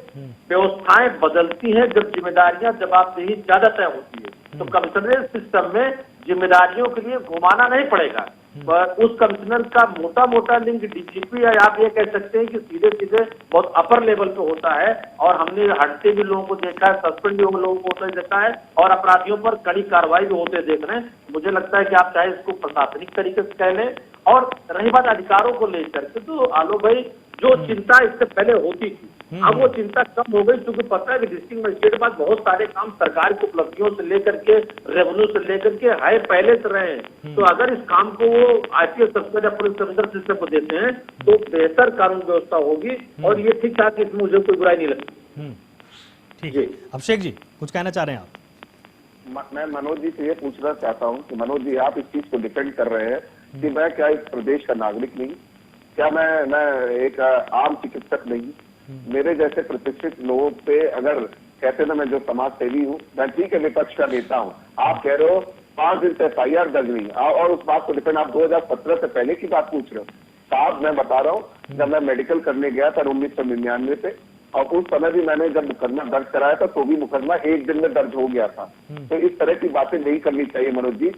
व्यवस्थाएं बदलती हैं जब जिम्मेदारियां, जवाबदेही ज्यादा तय होती है। तो कमिश्नरेट सिस्टम में जिम्मेदारियों के लिए घुमाना नहीं पड़ेगा, पर उस कमिश्नर का मोटा मोटा लिंक DGP या आप ये कह सकते हैं कि सीधे सीधे बहुत अपर लेवल पे होता है, और हमने हटते भी लोगों को देखा है, सस्पेंड भी लोगों को होते देखा है, और अपराधियों पर कड़ी कार्रवाई भी होते देख रहे हैं। मुझे लगता है कि आप चाहे इसको प्रशासनिक तरीके से कह लें, और रही बात अधिकारों को लेकर के, तो आलोक भाई जो चिंता इससे पहले होती थी, अब वो चिंता कम हो गई, क्योंकि पता है कि डिस्ट्रिक्ट मजिस्ट्रेट के पास बहुत सारे काम सरकार की उपलब्धियों से लेकर के, रेवेन्यू से लेकर के है, पहले से रहे हैं। तो अगर इस काम को वो IPS अफसर या पुलिस कमिश्नर सिस्टम को देते हैं तो बेहतर कानून व्यवस्था होगी, और ये ठीक ठाक, इसमें मुझे कोई बुराई नहीं लगती। ठीक है, अभिषेक जी कुछ कहना चाह रहे हैं आप? मैं मनोज जी से ये पूछना चाहता हूँ कि मनोज जी, आप इस चीज को डिपेंड कर रहे हैं कि मैं क्या इस प्रदेश का नागरिक नहीं, क्या मैं एक आम चिकित्सक नहीं, मेरे जैसे प्रतिष्ठित लोगों पे अगर कहते ना, मैं जो समाज सेवी हूँ, मैं ठीक है विपक्ष का नेता हूँ, आप कह रहे हो 5 दिन से FIR दर्ज नहीं, और उस बात को डिपेंड, आप 2017 से पहले की बात पूछ रहे हो। साहब मैं बता रहा हूँ, जब मैं मेडिकल करने गया था 1999 पे, और उस समय भी मैंने जब मुकदमा दर्ज कराया था तो भी मुकदमा 1 दिन में दर्ज हो गया था। तो इस तरह की बातें नहीं करनी चाहिए मनोज जी।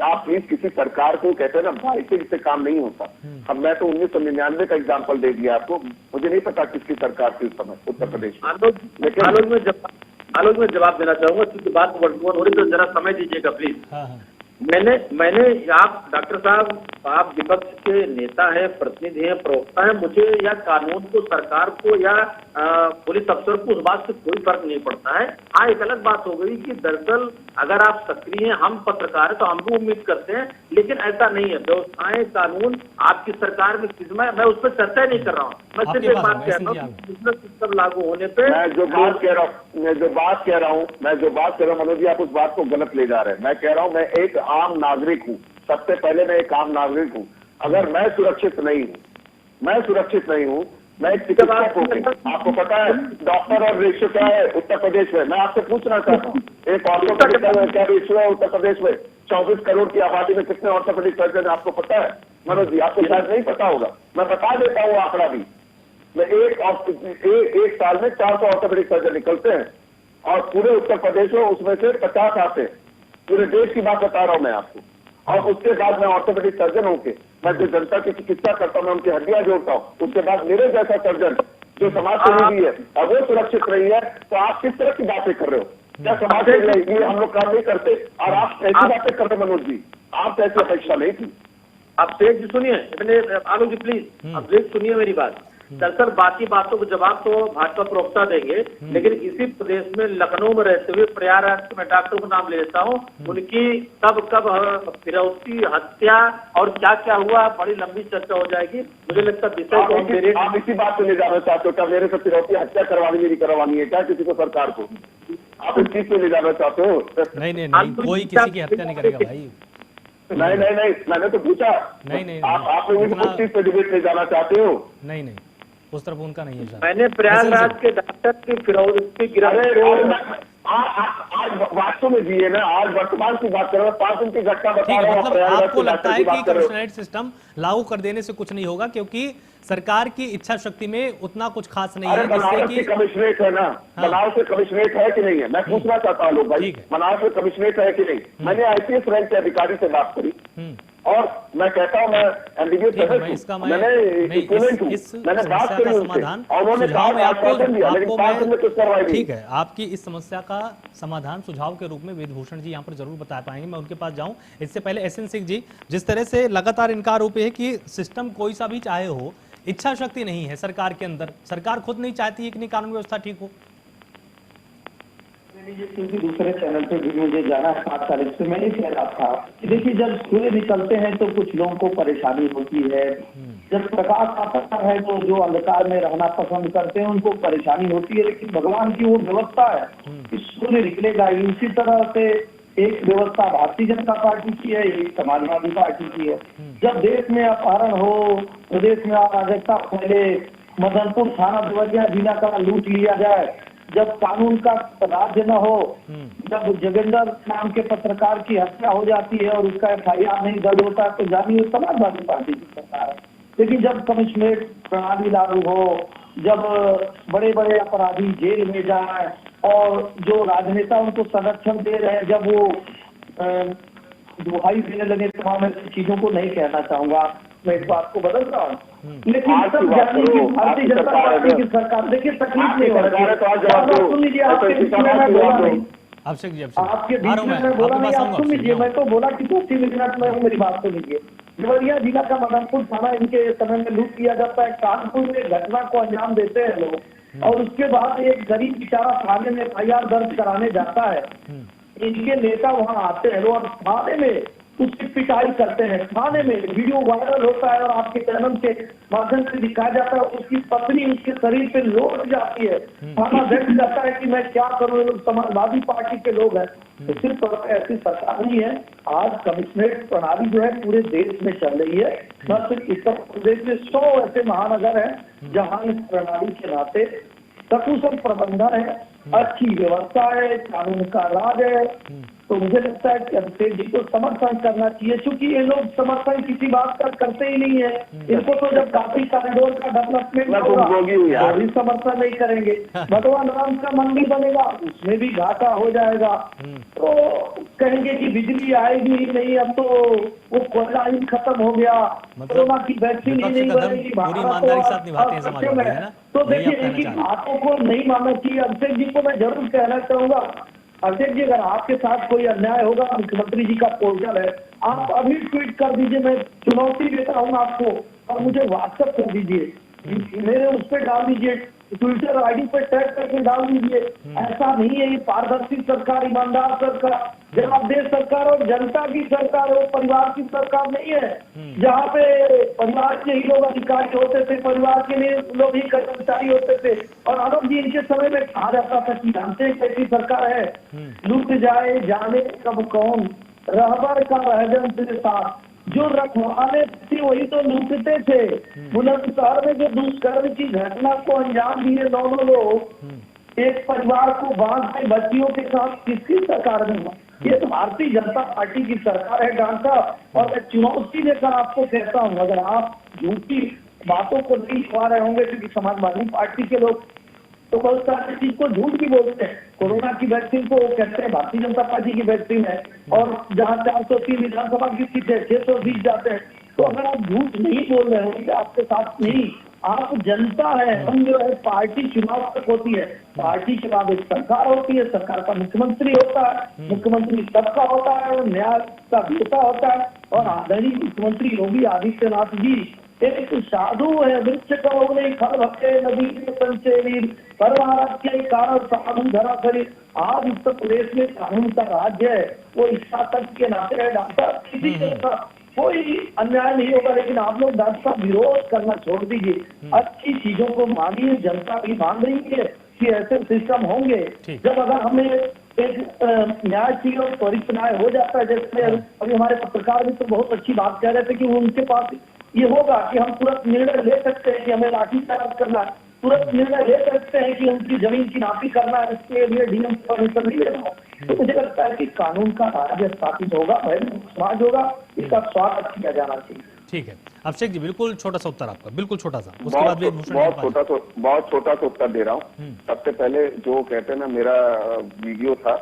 आप प्लीज किसी सरकार को, कहते हैं ना भाई से इससे काम नहीं होता। अब मैं तो 1999 का एग्जाम्पल दे दिया आपको, मुझे नहीं पता किसकी सरकार थी उस समय उत्तर प्रदेश में। लेकिन आलोक में जवाब देना चाहूंगा, क्योंकि बात वर्तमान हो रही, तो जरा समय दीजिएगा प्लीज। मैंने आप डॉक्टर साहब, आप विपक्ष के नेता हैं, प्रतिनिधि हैं, प्रवक्ता हैं, मुझे या कानून को, सरकार को या पुलिस अफसर को उस बात से कोई फर्क नहीं पड़ता है। हाँ, एक अलग बात हो गई कि दरअसल अगर आप सक्रिय हैं, हम पत्रकार हैं, तो हम भी उम्मीद करते हैं, लेकिन ऐसा नहीं है। व्यवस्थाएं, कानून आपकी सरकार में मैं उस पर चर्चा नहीं कर रहा हूँ, मैं सिर्फ एक बात कह रहा हूँ, बिजनेस सिस्टम लागू होने पे मैं जो बात कह रहा हूँ मनोज जी, आप उस बात को गलत ले जा रहे हैं। मैं कह रहा हूँ, मैं एक आम नागरिक हूँ, सबसे पहले मैं एक आम नागरिक हूँ। अगर मैं सुरक्षित नहीं हूँ, मैं एक चिकित्सक हूँ। आपको पता है डॉक्टर और रेशियो क्या है उत्तर प्रदेश में? मैं आपसे पूछना चाहता हूँ, एक ऑर्थोपेडिक का क्या रेशियो है उत्तर प्रदेश में? 24 करोड़ की आबादी में कितने ऑर्थोपेडिक सर्जन है आपको पता है मनोज जी? आपको शायद नहीं पता होगा, मैं बता देता हूँ आंकड़ा भी। मैं एक साल में 400 ऑर्थोपेडिक सर्जन निकलते हैं, और पूरे उत्तर प्रदेश में उसमें से 50 आते हैं। पूरे देश की बात बता रहा हूं मैं आपको। और उसके बाद मैं ऑर्थोपेडिक सर्जन होके मैं जो जनता की चिकित्सा करता हूं, मैं उनकी हड्डियां जोड़ता हूं। उसके बाद मेरे जैसा सर्जन जो समाज सेवी भी है, और वो सुरक्षित रही है, तो आप किस तरह की बातें कर रहे हो? क्या समाज से ये हम लोग काम नहीं करते? और आप कैसी बातें कर रहे मनोज जी? आप ऐसी अपेक्षा नहीं थी। आप शेख जी सुनिए, आलोक जी प्लीज आप प्लीज सुनिए मेरी बात। दरअसल बाकी बातों को जवाब तो भाजपा प्रवक्ता देंगे, लेकिन इसी प्रदेश में लखनऊ में रहते हुए प्रयागराज के मैं डॉक्टर को नाम ले लेता हूँ, उनकी कब फिरौती हत्या और क्या क्या हुआ बड़ी लंबी चर्चा हो जाएगी। मुझे लगता है आप इसी बात को ले जाना चाहते हो क्या? मेरे से फिरौती हत्या करवानी मेरी करवानी है क्या किसी को, सरकार को? आप इस चीज को ले जाना चाहते हो? नहीं, कोई किसी की हत्या नहीं करेगा भाई। नहीं, मैंने तो पूछा। नहीं, आप लोग इस चीज पे डिबेट ले जाना चाहते हो? नहीं, उस तरफ उनका नहीं है। मैंने प्रयागराज के डॉक्टर की फिरौती गिरफ्तार आज वास्तव में जिए ना, आज वर्तमान की बात कर रहे हैं, 5 दिन की घटना बता ठीक रहा है, हूँ। मतलब आपको लगता है कि कमिश्नरेट सिस्टम लागू कर देने से कुछ नहीं होगा, क्योंकि सरकार की इच्छा शक्ति में उतना कुछ खास नहीं है जिससे कि कमिश्नरेट है ना। बनारस से कमिश्नरेट है कि नहीं है, मैं पूछना चाहता हूँ लोग भाई, बनारस से कमिश्नरेट है कि नहीं? मैंने आईपीएस रैंक के अधिकारी से बात करी और मैं कहता हूँ मैं एमबीबीएस मैंने बात करी उनसे और उन्होंने कहा आश्वासन दिया, लेकिन 5 दिन में कुछ करवाई नहीं। ठीक है, आपकी इस समस्या का समाधान सुझाव के रूप में वेदभूषण जी यहाँ पर जरूर बता पाएंगे, मैं उनके पास जाऊं। इससे पहले एसएन सिंह जी, जिस तरह से लगातार इनका आरोप है कि सिस्टम कोई सा भी चाहे हो, इच्छा शक्ति नहीं है सरकार के अंदर, सरकार खुद नहीं चाहती है कि नहीं कानून व्यवस्था ठीक हो। क्योंकि दूसरे चैनल पे भी मुझे जाना है 7 तारीख से, मैं ये कह रहा था कि देखिए जब सूर्य निकलते हैं तो कुछ लोगों को परेशानी होती है, जब प्रकाश आता है तो जो अंधकार में रहना पसंद करते हैं उनको परेशानी होती है, लेकिन भगवान की वो व्यवस्था है कि सूर्य निकलेगा। इसी तरह से एक व्यवस्था भारतीय जनता पार्टी की है, एक समाजवादी पार्टी की है। जब देश में अपहरण हो, प्रदेश में अराजकता फैले, मदनपुर थाना देवरिया जिला का लूट लिया जाए, जब कानून का राज्य न हो, जब जोगिंदर नाम के पत्रकार की हत्या हो जाती है और उसका FIR नहीं दर्ज होता, तो जानिए समाजवादी पार्टी की सरकार है। लेकिन जब कमिश्नरेट प्रणाली लागू हो, जब बड़े बड़े अपराधी जेल में जाए और जो राजनेता उनको संरक्षण दे रहे हैं, जब वो दुहाई देने लगे, तमाम ऐसी चीजों को नहीं कहना चाहूंगा, मैं इस बात को बदल रहा हूँ, लेकिन सब जानिए कि भारतीय जनता पार्टी की सरकार, देखिए तकलीफ नहीं हो रही है। सुन लीजिए, आपके बीच में मैं बोला नहीं, अभिषेक जी आपके बीच में मैं बोला नहीं, आप सुन लीजिए, मैं तो बोला कि 2-3 मिनट में हूँ, मेरी बात सुन लीजिए। देवरिया जिला का मदनपुर थाना इनके समय में लूट किया जाता है, कानपुर में घटना को अंजाम देते हैं लोग और उसके बाद एक गरीब बेचारा थाने में FIR दर्ज कराने जाता है, इनके नेता वहां आते हैं और थाने में उसकी पिटाई करते हैं, थाने में वीडियो वायरल होता है और आपके चैनल के माध्यम से दिखाया जाता है, उसकी पत्नी उसके शरीर पे लौट जाती है, थाना व्यक्त करता है कि मैं क्या करूं, लोग समाजवादी पार्टी के लोग हैं। तो सिर्फ ऐसी सरकार नहीं है, आज कमिश्नरेट प्रणाली जो है पूरे देश में चल रही है, न सिर्फ उत्तर प्रदेश में 100 ऐसे महानगर हैं जहाँ इस प्रणाली के नाते सकुशल प्रबंधन है, अच्छी व्यवस्था है, कानून का राज है। तो मुझे लगता है कि अभिषेक जी को समर्थन करना चाहिए, क्योंकि ये लोग समर्थन किसी बात का करते ही नहीं है। इनको तो जब काफी कॉरिडोर का डेवलपमेंट होगा तो भी समर्थन नहीं करेंगे, भगवान राम का मंदिर बनेगा उसमें भी घाटा हो जाएगा, तो कहेंगे कि बिजली आएगी ही नहीं, अब तो वो कोयला ही खत्म हो गया, कोरोना की वैक्सीन ही नहीं बनेगी, तो देखिए इनकी बातों को नहीं मानना चाहिए। अभिषेक जी को मैं जरूर कहना चाहूंगा, अभिषेक जी अगर आपके साथ कोई अन्याय होगा, मुख्यमंत्री जी का पोर्टल है, आप अभी ट्वीट कर दीजिए, मैं चुनौती देता हूँ आपको और मुझे व्हाट्सएप कर दीजिए, मेरे उस पर डाल दीजिए, ट्विटर ID पे टैग करके डाल दीजिए। ऐसा नहीं है, ये पारदर्शी सरकार, ईमानदार सरकार, जवाबदेह सरकार और जनता की सरकार है, परिवार की सरकार नहीं है जहाँ पे परिवार के ही लोग अधिकारी होते थे, परिवार के लिए लोग ही कर्मचारी होते थे। और आनंद जी इनके समय में कहा जाता था कि जानते कैसी सरकार है, लूट जाए जाने कब कौन, रहबर का रहजन से साथ, जो रखवाले थे वही तो लूटते थे। बुलंदशहर में जो दुष्कर्म की घटना को अंजाम दिए 9 लोग, एक परिवार को बांध के बच्चियों के साथ किसकी सरकार में हुआ? ये तो भारतीय जनता पार्टी की सरकार है डॉक्टर साहब। और मैं चुनौती देकर आपको कहता हूँ, अगर आप झूठी बातों को नहीं छुपा रहे होंगे, क्योंकि समाजवादी पार्टी के लोग तो बहुत सारी चीज को झूठ भी बोलते हैं, कोरोना की वैक्सीन को कहते हैं भारतीय जनता पार्टी की वैक्सीन है, और जहाँ 403 विधानसभा की सीट है 600 जीत जाते हैं। तो अगर आप झूठ नहीं बोल रहे होंगे, आपके साथ नहीं आप जनता है, हम जो है पार्टी चुनाव तक होती है, पार्टी के बाद एक सरकार होती है, सरकार का मुख्यमंत्री होता है, मुख्यमंत्री सबका होता है और न्याय का देवता होता है। और आदरणीय मुख्यमंत्री योगी आदित्यनाथ जी एक साधु है, वृक्ष कहो नहीं फल भक्ते नदी के संचय वीर परवारत के कारण साधु धरा शरीर। आज उत्तर प्रदेश में कानून का राज्य है, वो इच्छा तक के नाते है। डॉक्टर किसी के कोई अन्याय नहीं होगा, लेकिन आप लोग डॉक्टर साहब विरोध करना छोड़ दीजिए, अच्छी चीजों को मानिए। जनता भी मान रही है कि ऐसे सिस्टम होंगे जब अगर हमें एक न्याय चाहिए और त्वरित न्याय हो जाता है। जैसे अभी हमारे पत्रकार भी तो बहुत अच्छी बात कह रहे थे कि उनके पास ये होगा कि हम तुरंत निर्णय ले सकते हैं कि हमें लाठीचार्ज करना है, तुरंत निर्णय ले सकते हैं कि उनकी जमीन की नापी करना है, इसके लिए डीएम परमिशन नहीं लेना। तो मुझे लगता है कि कानून का राज्य स्थापित होगा, समाज होगा, इसका स्वागत किया जाना चाहिए। ठीक है अभिषेक जी, बिल्कुल छोटा सा उत्तर आपका, बिल्कुल छोटा सा, उसके बाद बहुत छोटा सा उत्तर दे रहा हूँ। सबसे पहले जो कहते हैं ना, मेरा वीडियो था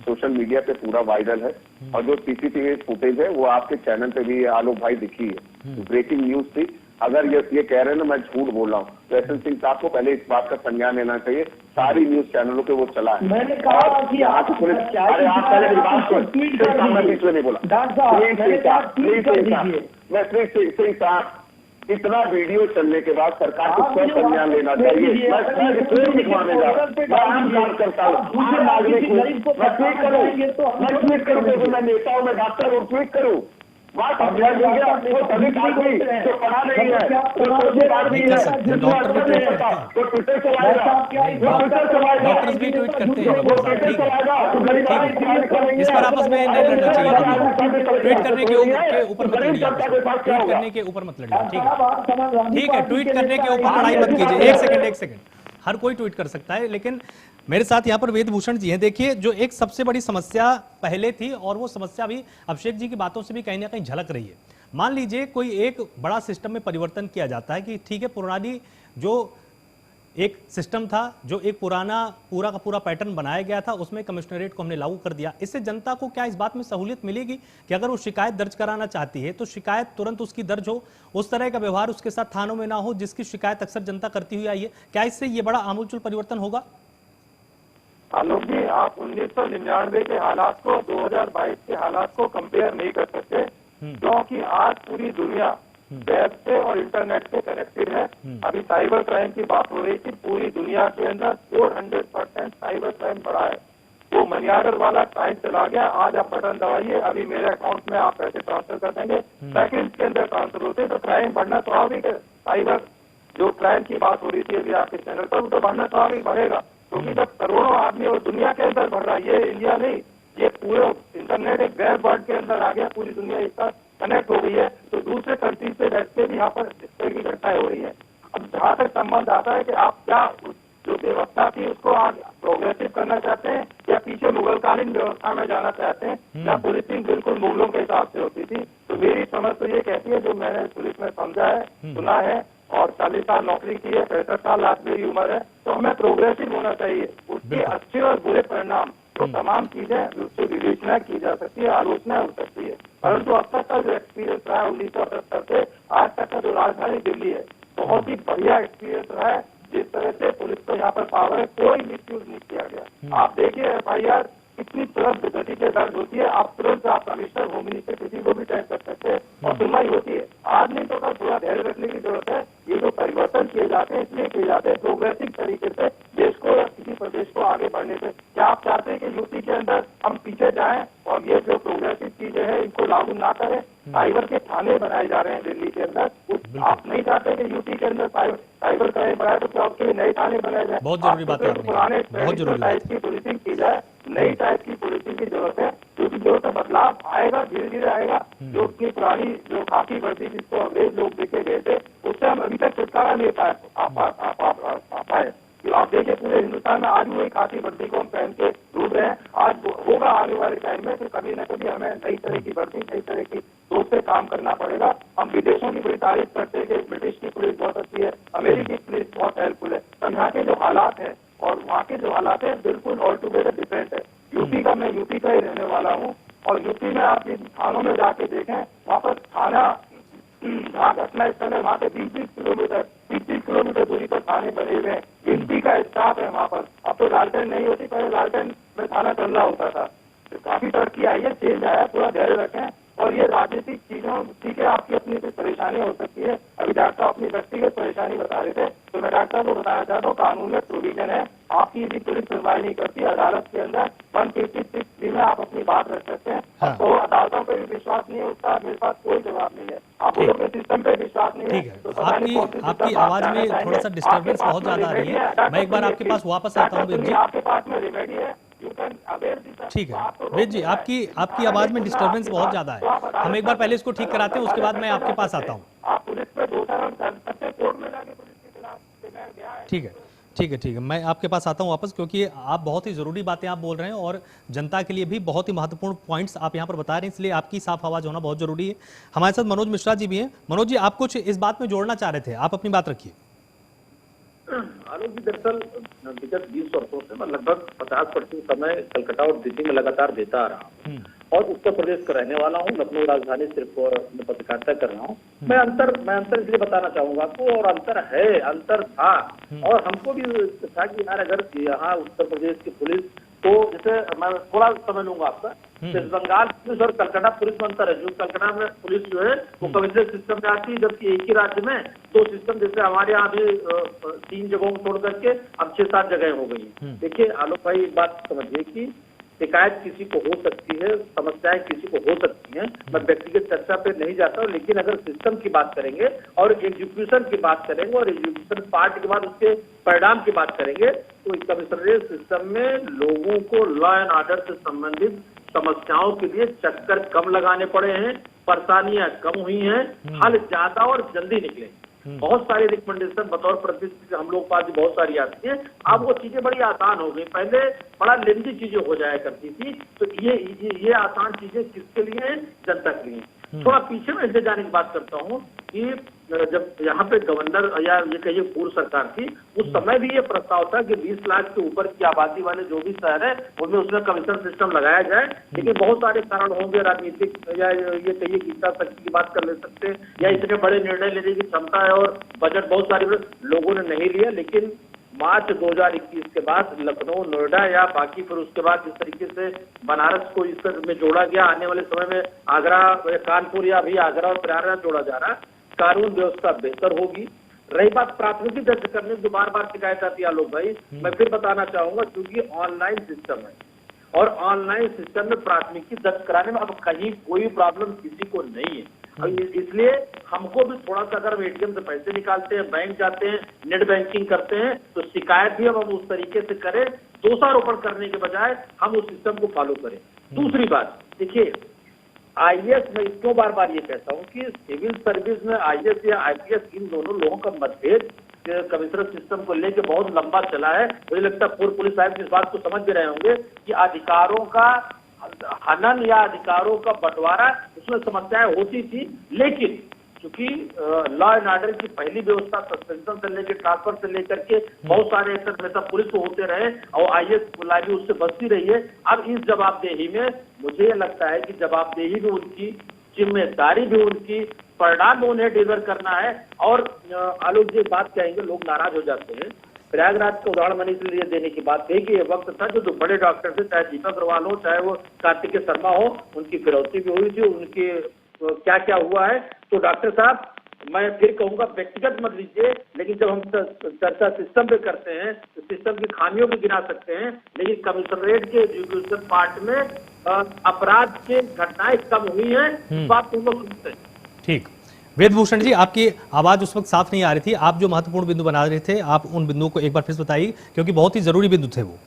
सोशल मीडिया पे पूरा वायरल है, और जो सीसीटीवी फुटेज है वो आपके चैनल पे भी आलोक भाई दिखी है, ब्रेकिंग न्यूज थी। अगर ये कह रहे हैं ना मैं झूठ बोल रहा हूँ, तो एस एन सिंह साहब को पहले इस बात का संज्ञान लेना चाहिए। सारी न्यूज चैनलों पे वो चला है। मैंने कहा कि आप अरे आप पहले मेरी बात सुन, मैं बीच में नहीं बोला। मैं श्री सिंह साहब, इतना वीडियो चलने के बाद सरकार को स्वयं संज्ञान लेना चाहिए। मैं ट्वीट मानेगा, मैं आम कार्यकर्ता हूँ, आम नागरिक हूँ, मैं ट्वीट करूँ, मैं नेता हूँ, मैं डॉक्टर हूँ, ट्वीट करूँ। बात समझा गया, वो सभी आदमी जो पढ़ा नहीं है, जो बात नहीं है, वो ट्विटर चलाएगा, वो ट्विटर चलाएगा, डॉक्टर्स भी ट्वीट करते हैं, वो ट्विटर चलाएगा, इस पर आपस में नहीं लड़ना चाहिए। ट्वीट करने के ऊपर मत लड़िए, ट्वीट करने के ऊपर मत लड़िए, ठीक है, ट्वीट करने के ऊपर लड़ाई मत कीजिए। एक सेकंड, हर कोई ट्वीट कर सकता है, लेकिन मेरे साथ यहाँ पर वेदभूषण जी हैं। देखिए, जो एक सबसे बड़ी समस्या पहले थी और वो समस्या भी अभिषेक जी की बातों से भी कहीं ना कहीं झलक रही है। मान लीजिए कोई एक बड़ा सिस्टम में परिवर्तन किया जाता है कि ठीक है, पुरानी जो एक सिस्टम था, जो एक पुराना पूरा का पूरा पैटर्न बनाया गया था, उसमें कमिश्नरेट को हमने लागू कर दिया। इससे जनता को क्या इस बात में सहूलियत मिलेगी कि अगर वो शिकायत दर्ज कराना चाहती है तो शिकायत तुरंत उसकी दर्ज हो, उस तरह का व्यवहार उसके साथ थानों में ना हो जिसकी शिकायत अक्सर जनता करती हुई आई है? क्या इससे ये बड़ा आमूलचूल परिवर्तन होगा? आलोक जी, आप 1999 के हालात को 2022 के हालात को कंपेयर नहीं कर सकते, क्योंकि आज पूरी दुनिया वेब से और इंटरनेट से कनेक्टेड है। अभी साइबर क्राइम की बात हो रही थी, पूरी दुनिया के अंदर 400% साइबर क्राइम बढ़ा है। वो मनी ऑर्डर वाला क्राइम चला गया। आज आप बटन दबाइए, अभी मेरे अकाउंट में आप पैसे ट्रांसफर कर देंगे, सेकंड के अंदर ट्रांसफर होते हैं। तो क्राइम बढ़ना स्वाभाविक है। साइबर जो क्राइम की बात हो रही थी अभी आपके चैनल पर, तो बढ़ना स्वाभाविक बढ़ेगा, क्योंकि जब करोड़ों आदमी और दुनिया के अंदर बढ़ रहा है, ये इंडिया नहीं, ये पूरे इंटरनेट एक वेब वर्ल्ड के अंदर आ गया, पूरी दुनिया एक साथ कनेक्ट हो गई है। तो दूसरे कंट्री से वैसे भी यहाँ पर इस तरह की घटनाएं हो रही है। अब जहाँ तक संबंध आता है कि आप क्या जो व्यवस्था थी उसको आज प्रोग्रेसिव करना चाहते हैं या पीछे मुगलकालीन व्यवस्था में जाना चाहते हैं, या पुलिसिंग बिल्कुल मुगलों के हिसाब से होती थी। तो मेरी समझ तो ये कहती है, जो मैंने पुलिस में समझा है, सुना है, और 40 साल नौकरी की है, 65 साल आज मेरी उम्र है, तो हमें प्रोग्रेसिव होना चाहिए। उसके अच्छे और बुरे परिणाम तो तमाम चीजें उससे विवेचना की जा सकती है, आलोचना हो सकती है, परंतु अब तक का जो एक्सपीरियंस रहा है 1978 से आज तक का जो राजधानी दिल्ली है, बहुत ही बढ़िया एक्सपीरियंस रहा है। जिस तरह से पुलिस को यहाँ पर पावर है, कोई मिसयूज नहीं किया गया। आप देखिए FIR कितनी तुरंत गति से दर्ज होती है, आप तुरंत आप कमिश्नर होम मिनिस्टर किसी को भी टैग कर सकते हैं और सुनवाई होती है। आज नहीं तो कल थोड़ा धैर्य रखने की जरूरत है। ये जो परिवर्तन किए जाते हैं इसलिए किए जाते हैं प्रोग्रेसिव तरीके से, देश को या किसी प्रदेश को आगे बढ़ने से। क्या आप चाहते हैं कि यूपी के अंदर हम पीछे जाएं और ये जो प्रोग्रेसिव चीजें हैं इनको लागू ना करें? साइबर के थाने बनाए जा रहे हैं दिल्ली के अंदर, आप नहीं चाहते कि यूपी के अंदर साइबर क्राइम बढ़ाए, तो क्या उसके नए थाने बनाए जाए? बहुत जरूरी बात है, पुराने टाइप की पुलिसिंग की जाए, नई टाइप की पुलिसिंग की जरूरत है, क्योंकि जो बदलाव आएगा धीरे धीरे आएगा। जो उसकी पुरानी जो खाकी वर्दी जिसको अंग्रेज लोग देखे गए थे, उससे हम अभी तक छुटकारा नहीं पाए। आप देखिए पूरे हिंदुस्तान में आज वही खाकी वर्दी को हम पहन के ढूंढ रहे हैं। आज होगा आने वाले टाइम में, तो कभी न कभी हमें नई तरह की वर्दी, नई तरह की सोच से काम करना पड़ेगा। हम विदेशों की बड़ी तारीफ करते हैं कि ब्रिटिश की पुलिस बहुत अच्छी है, अमेरिकी पुलिस बहुत हेल्पफुल है, तो यहाँ के जो हालात है और वहाँ के जो हालात है बिल्कुल ऑल टुगेदर डिफरेंट है। यूपी का, मैं यूपी का ही रहने वाला हूँ, और यूपी में आप जिन थानों में जाके देखें, वहाँ पर थाना जहाँ घटना स्थल है वहाँ से 20-20 किलोमीटर 30 किलोमीटर दूरी पर थाने बने हुए हैं, गिनती का स्टाफ है वहाँ पर। अब तो लालटेन नहीं होती, पहले लालटेन में थाना चल रहा होता था। तो काफी तरक्की आई है, चेंज आया, पूरा धैर्य रखें। और ये राजनीतिक चीजों, ठीक है आपकी अपनी कोई परेशानी हो सकती है, अभी डॉक्टर साहब अपनी व्यक्तिगत परेशानी बता रहे थे, तो मैं डॉक्टर साहब को बताना चाहता हूँ कानून में प्रोविजन है, आपकी यदि पुलिस सुनवाई नहीं करती अदालत के अंदर 156 में आप अपनी बात रख सकते हैं। हाँ। तो अदालतों पर भी विश्वास नहीं होता, मेरे पास कोई जवाब नहीं है, आप लोगों के सिस्टम पे विश्वास नहीं है। ठीक है, तो पता नहीं कौन सी आपकी सिस्टम आप आवाज जाना में चाहेंगे। थोड़ा सा डिस्टर्बेंस आपके पास बहुत ज्यादा आ रही रेमेडी है। मैं एक बार आपके पास वापस आता हूँ वेद जी। आपके पास में रेमेडी है, you can avail this- ठीक है आपको वेद जी, रोकना है। आपकी आवाज में डिस्टर्बेंस बहुत ज्यादा है। हम एक बार पहले इसको ठीक कराते हैं, उसके बाद मैं आपके पास आता हूँ। आप पुलिस पे दोषारोप कर सकते हैं, कोर्ट में जाके पुलिस के खिलाफ डिमांड किया है। ठीक है ठीक है ठीक है, मैं आपके पास आता हूँ वापस, क्योंकि आप बहुत ही ज़रूरी बातें आप बोल रहे हैं और जनता के लिए भी बहुत ही महत्वपूर्ण पॉइंट्स आप यहाँ पर बता रहे हैं, इसलिए आपकी साफ आवाज़ होना बहुत ज़रूरी है। हमारे साथ मनोज मिश्रा जी भी हैं। मनोज जी, आप कुछ इस बात में जोड़ना चाह रहे थे, आप अपनी बात रखिए। आलोक जी, दरअसल विगत 20 वर्षों से मैं लगभग 50% समय कलकत्ता और दिल्ली में लगातार देता आ रहा हूँ और उत्तर प्रदेश का रहने वाला हूँ। लखनऊ राजधानी सिर्फ मैं पत्रकारिता कर रहा हूँ। मैं अंतर इसलिए बताना चाहूंगा आपको, और अंतर है, अंतर था और हमको भी था कि यार अगर यहाँ उत्तर प्रदेश की पुलिस, तो जैसे मैं थोड़ा समय लूंगा आपका, वेस्ट बंगाल पुलिस और कलकत्ता पुलिस में अंतर है। जो कलकत्ता में पुलिस जो है वो कमिश्नरेट सिस्टम में आती है, जबकि एक ही राज्य में 2 सिस्टम, जैसे हमारे यहाँ अभी 3 जगहों में छोड़ करके अब 6-7 जगह हो गई है। देखिए आलोक भाई, एक बात समझिए कि शिकायत किसी को हो सकती है, समस्याएं किसी को हो सकती हैं, मैं व्यक्तिगत चर्चा पे नहीं जाता हूँ, लेकिन अगर सिस्टम की बात करेंगे और एग्जीक्यूशन की बात करेंगे और एग्जीक्यूशन पार्ट के बाद उसके परिणाम की बात करेंगे, तो कमिश्नरेट सिस्टम में लोगों को लॉ एंड ऑर्डर से संबंधित समस्याओं के लिए चक्कर कम लगाने पड़े हैं, परेशानियां कम हुई हैं, हल ज्यादा और जल्दी निकले। बहुत सारी रिकमेंडेशन बतौर प्रतिनिधि हम लोग पास बहुत सारी आती है। अब वो चीजें बड़ी आसान हो गई, पहले बड़ा लेंदी चीजें हो जाया करती थी। तो ये आसान चीजें किसके लिए हैं? जनता के लिए। थोड़ा पीछे में इसलिए जाने की बात करता हूँ कि जब यहाँ पे गवर्नर या ये कहिए पूर्व सरकार थी, उस समय भी ये प्रस्ताव था कि 20 लाख के ऊपर की आबादी वाले जो भी शहर है उनमें उसमें कमीशन सिस्टम लगाया जाए, लेकिन बहुत सारे कारण होंगे, राजनीतिक या ये कहिए इच्छा शक्ति की बात कर ले सकते हैं, या इतने बड़े निर्णय लेने की क्षमता है और बजट बहुत सारे लोगों ने नहीं लिया। लेकिन मार्च 2021 के बाद लखनऊ, नोएडा या बाकी फिर उसके बाद जिस तरीके से बनारस को इस में जोड़ा गया, आने वाले समय में आगरा, कानपुर या अभी आगरा और प्रयागराज जोड़ा जा रहा है, कानून व्यवस्था बेहतर होगी। रही बात प्राथमिकी दर्ज करने की, बार बार शिकायत आती है आलोक भाई, मैं फिर बताना चाहूंगा, क्योंकि ऑनलाइन सिस्टम है और ऑनलाइन सिस्टम में प्राथमिकी दर्ज कराने में अब कहीं कोई प्रॉब्लम किसी को नहीं है। इसलिए हमको भी थोड़ा सा, अगर हम एटीएम से पैसे निकालते हैं, बैंक जाते हैं, नेट बैंकिंग करते हैं, तो शिकायत भी अब हम उस तरीके से करें, दोषारोपण करने के बजाय हम उस सिस्टम को फॉलो करें। दूसरी बात देखिए, आईएएस में क्यों बार बार ये कहता हूँ कि सिविल सर्विस में आईएएस या आईपीएस, इन दोनों लोगों का मतभेद कमिश्नरेट सिस्टम को लेके बहुत लंबा चला है। मुझे लगता है पूर्व पुलिस आयुक्त इस बात को समझ भी रहे होंगे कि अधिकारों का हनन या अधिकारों का बंटवारा, उसमें समस्याएं होती थी, लेकिन क्योंकि लॉ एंड ऑर्डर की पहली व्यवस्था सस्पेंशन से लेकर ट्रांसफर से लेकर के बहुत सारे एक्शन हमेशा पुलिस को होते रहे और आईएएस भी उससे बचती रही है। अब इस जवाबदेही में मुझे लगता है कि जवाबदेही भी उनकी, जिम्मेदारी भी उनकी, परिणाम भी उन्हें डिलीवर करना है। और आलोक जी बात कहेंगे, लोग नाराज हो जाते हैं। प्रयागराज का उदाहरण मैंने इसलिए देने की बात कही कि ये वक्त था जो बड़े डॉक्टर थे, चाहे दीपक अग्रवाल हो, चाहे वो कार्तिकेय शर्मा हो, उनकी गिरफ्तारी भी हुई थी, उनकी क्या क्या हुआ है। तो डॉक्टर साहब, मैं फिर कहूंगा व्यक्तिगत मत लीजिए, लेकिन जब हम चर्चा सिस्टम पे करते हैं तो सिस्टम की खामियों भी गिना सकते हैं, लेकिन कमिश्नरेट के एग्जीक्यूशन पार्ट में अपराध के घटनाएं कम हुई हैं, इस बात को लोग सुनते हैं। ठीक, वेदभूषण जी, आपकी आवाज उस वक्त साफ नहीं आ रही थी, आप जो महत्वपूर्ण बिंदु बना रहे थे, आप उन बिंदुओं को एक बार फिर बताइए, क्योंकि बहुत ही जरूरी बिंदु थे वो।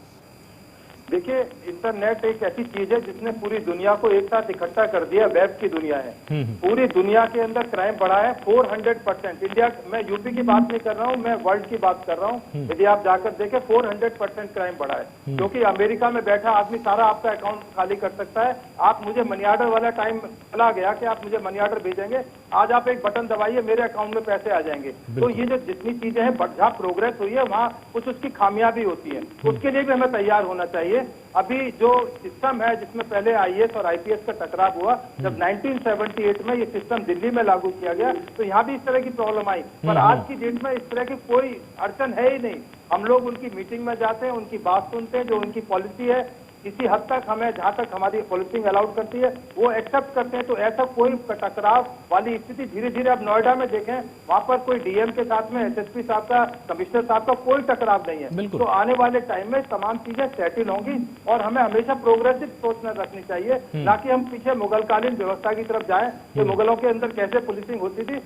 देखिए, इंटरनेट एक ऐसी चीज है जिसने पूरी दुनिया को एक साथ इकट्ठा कर दिया। वेब की दुनिया है, पूरी दुनिया के अंदर क्राइम बढ़ा है 400%। इंडिया, मैं यूपी की बात नहीं कर रहा हूँ, मैं वर्ल्ड की बात कर रहा हूँ। यदि आप जाकर देखें 400% क्राइम बढ़ा है, क्योंकि अमेरिका में बैठा आदमी सारा आपका अकाउंट खाली कर सकता है। आप मुझे मनी ऑर्डर वाला टाइम चला गया कि आप मुझे मनी ऑर्डर भेजेंगे, आज आप एक बटन दबाइए, मेरे अकाउंट में पैसे आ जाएंगे। तो ये जो जितनी चीजें हैं, जहाँ प्रोग्रेस हुई है वहाँ कुछ उसकी खामियां भी होती है, उसके लिए भी हमें तैयार होना चाहिए। देखिए अभी जो सिस्टम है जिसमें पहले आईएएस और आईपीएस का टकराव हुआ, जब 1978 में ये सिस्टम दिल्ली में लागू किया गया तो यहाँ भी इस तरह की प्रॉब्लम आई, पर आज की डेट में इस तरह की कोई अड़चन है ही नहीं। हम लोग उनकी मीटिंग में जाते हैं, उनकी बात सुनते हैं, जो उनकी पॉलिसी है किसी हद तक हमें, जहां तक हमारी पॉलिसिंग अलाउड करती है वो एक्सेप्ट करते हैं। तो ऐसा कोई टकराव वाली स्थिति धीरे धीरे अब नोएडा में देखें, वहां पर कोई डीएम के साथ में एसएसपी साहब का, कमिश्नर साहब का कोई टकराव नहीं है। तो आने वाले टाइम में तमाम चीजें सेटल होंगी और हमें हमेशा प्रोग्रेसिव सोच न रखनी चाहिए, ना कि हम पीछे मुगलकालीन व्यवस्था की तरफ जाएं कि मुगलों के अंदर कैसे पुलिसिंग होती थी,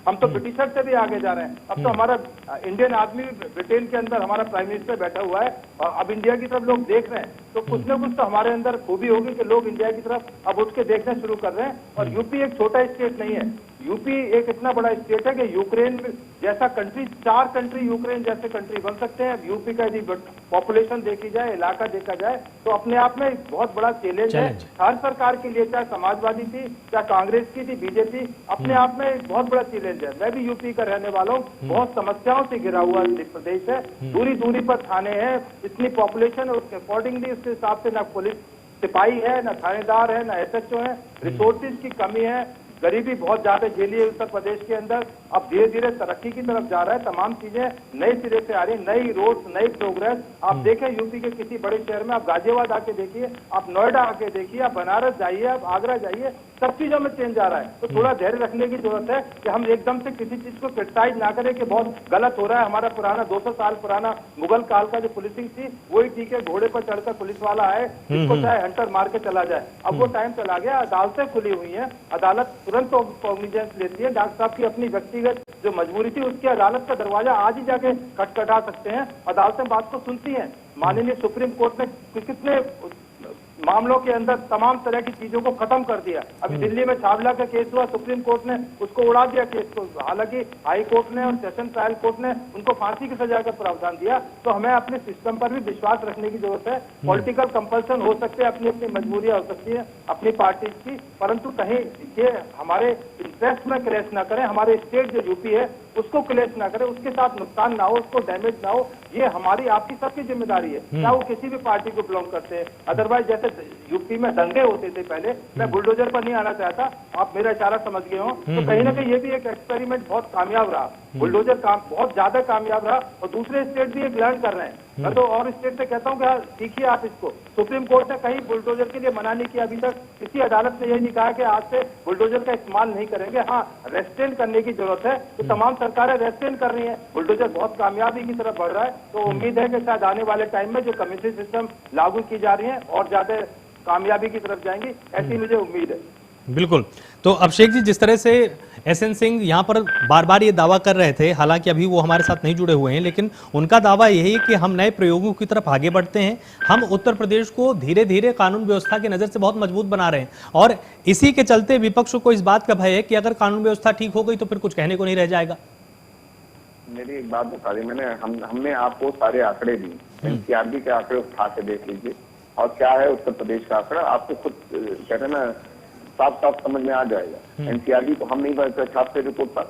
हम तो ब्रिटिशर से भी आगे जा रहे हैं। अब तो हमारा इंडियन आदमी ब्रिटेन के अंदर हमारा प्राइम मिनिस्टर बैठा हुआ है और अब इंडिया की तरफ लोग देख रहे हैं, तो कुछ ना कुछ तो हमारे अंदर खूबी होगी कि लोग इंडिया की तरफ अब उठ के देखना शुरू कर रहे हैं। और यूपी एक छोटा स्टेट नहीं है, यूपी एक इतना बड़ा स्टेट है कि यूक्रेन जैसा कंट्री, 4 कंट्री यूक्रेन जैसे कंट्री बन सकते हैं। यूपी का यदि पॉपुलेशन देखी जाए, इलाका देखा जाए तो अपने आप में एक बहुत बड़ा चैलेंज है हर सरकार के लिए, चाहे समाजवादी थी, चाहे कांग्रेस की थी, बीजेपी, अपने आप में एक बहुत बड़ा चैलेंज है। मैं भी यूपी का रहने वाला हूँ, बहुत समस्याओं से घिरा हुआ प्रदेश है, दूरी दूरी पर थाने हैं, इतनी पॉपुलेशन है, उसके अकॉर्डिंगली उसके हिसाब से ना पुलिस सिपाही है, ना थानेदार है, ना एसएचओ है, रिसोर्सेज की कमी है, गरीबी बहुत ज्यादा झेली है उत्तर प्रदेश के अंदर। अब धीरे धीरे तरक्की की तरफ जा रहा है, तमाम चीजें नए सिरे से आ रही, नई रोड, नई प्रोग्रेस। आप देखें यूपी के किसी बड़े शहर में, आप गाजियाबाद आके देखिए, आप नोएडा आके देखिए, आप बनारस जाइए, आप आगरा जाइए, सब चीजों में चेंज आ रहा है। तो थोड़ा धैर्य रखने की जरूरत है कि हम एकदम से किसी चीज को क्रिटिसाइज ना करें कि बहुत गलत हो रहा है। हमारा पुराना 200 साल पुराना मुगल काल का जो पुलिसिंग थी वही ठीक है, घोड़े पर चढ़कर पुलिस वाला आए, जिसको चाहे हंटर मार के चला जाए। अब वो टाइम चला गया, अदालतें खुली हुई हैं, अदालत तुरंत कॉग्निजेंस लेती है। डॉक्टर साहब की अपनी व्यक्तिगत जो मजबूरी थी उसकी अदालत का दरवाजा आज ही जाके खटखटा सकते हैं, अदालतें बात को सुनती हैं। माननीय सुप्रीम कोर्ट ने कितने मामलों के अंदर तमाम तरह की चीजों को खत्म कर दिया। अभी दिल्ली में छावला का केस हुआ, सुप्रीम कोर्ट ने उसको उड़ा दिया केस को, हालांकि हाई कोर्ट ने और सेशन ट्रायल कोर्ट ने उनको फांसी की सजा का प्रावधान दिया। तो हमें अपने सिस्टम पर भी विश्वास रखने की जरूरत है। पॉलिटिकल कंपल्सन हो सकते हैं, अपनी अपनी मजबूरियां हो सकती है अपनी पार्टी की, परंतु कहीं ये हमारे इंटरेस्ट में क्लैश ना करें, हमारे स्टेट जो यूपी है उसको क्लैश ना करें, उसके साथ नुकसान ना हो, उसको डैमेज ना हो। ये हमारी आपकी सबकी जिम्मेदारी है, चाहे वो किसी भी पार्टी को बिलोंग करते हैं। अदरवाइज जैसे यूपी में दंगे होते थे पहले, मैं बुलडोजर पर नहीं आना चाहता, आप मेरा इशारा समझ गए हो, तो कहीं ना कहीं ये भी एक एक्सपेरिमेंट बहुत कामयाब रहा, बुलडोजर काम बहुत ज्यादा कामयाब रहा और दूसरे स्टेट भी एक लर्न कर रहे हैं। मैं तो और स्टेट से कहता हूँ कि सीखिए आप इसको। सुप्रीम कोर्ट ने कहीं बुलडोजर के लिए मना नहीं किया, अभी तक किसी अदालत ने यही नहीं कहा कि आज से बुलडोजर का इस्तेमाल नहीं करेंगे। हाँ, रेस्ट्रेन करने की जरूरत है, तो तमाम सरकारें रेस्ट्रेन कर रही है, बुलडोजर बहुत कामयाबी की तरफ बढ़ रहा है। तो उम्मीद है कि शायद आने वाले टाइम में जो कमिश्नरी सिस्टम लागू की जा रही है और ज्यादा कामयाबी की तरफ जाएंगी, ऐसी मुझे उम्मीद है। बिल्कुल। तो अभिषेक जी, जिस तरह से एसएन सिंह यहाँ पर बार बार ये दावा कर रहे थे, हालांकि अभी वो हमारे साथ नहीं जुड़े हुए हैं, लेकिन उनका दावा यही है कि हम नए प्रयोगों की तरफ आगे बढ़ते हैं, हम उत्तर प्रदेश को धीरे धीरे कानून व्यवस्था की नज़र से बहुत मजबूत बना रहे हैं और इसी के चलते विपक्ष को इस बात का भय है कि अगर कानून व्यवस्था ठीक हो गई तो फिर कुछ कहने को नहीं रह जाएगा। मेरी एक बात बता दी, हमने आपको सारे आंकड़े दिए, एनसीआरबी के आंकड़े उठा के देख लीजिए और क्या है उत्तर प्रदेश का आंकड़ा, आपको खुद कहते हैं ना साफ साफ समझ में आ जाएगा। एनसीआरबी को हम नहीं छापते रिपोर्ट पर,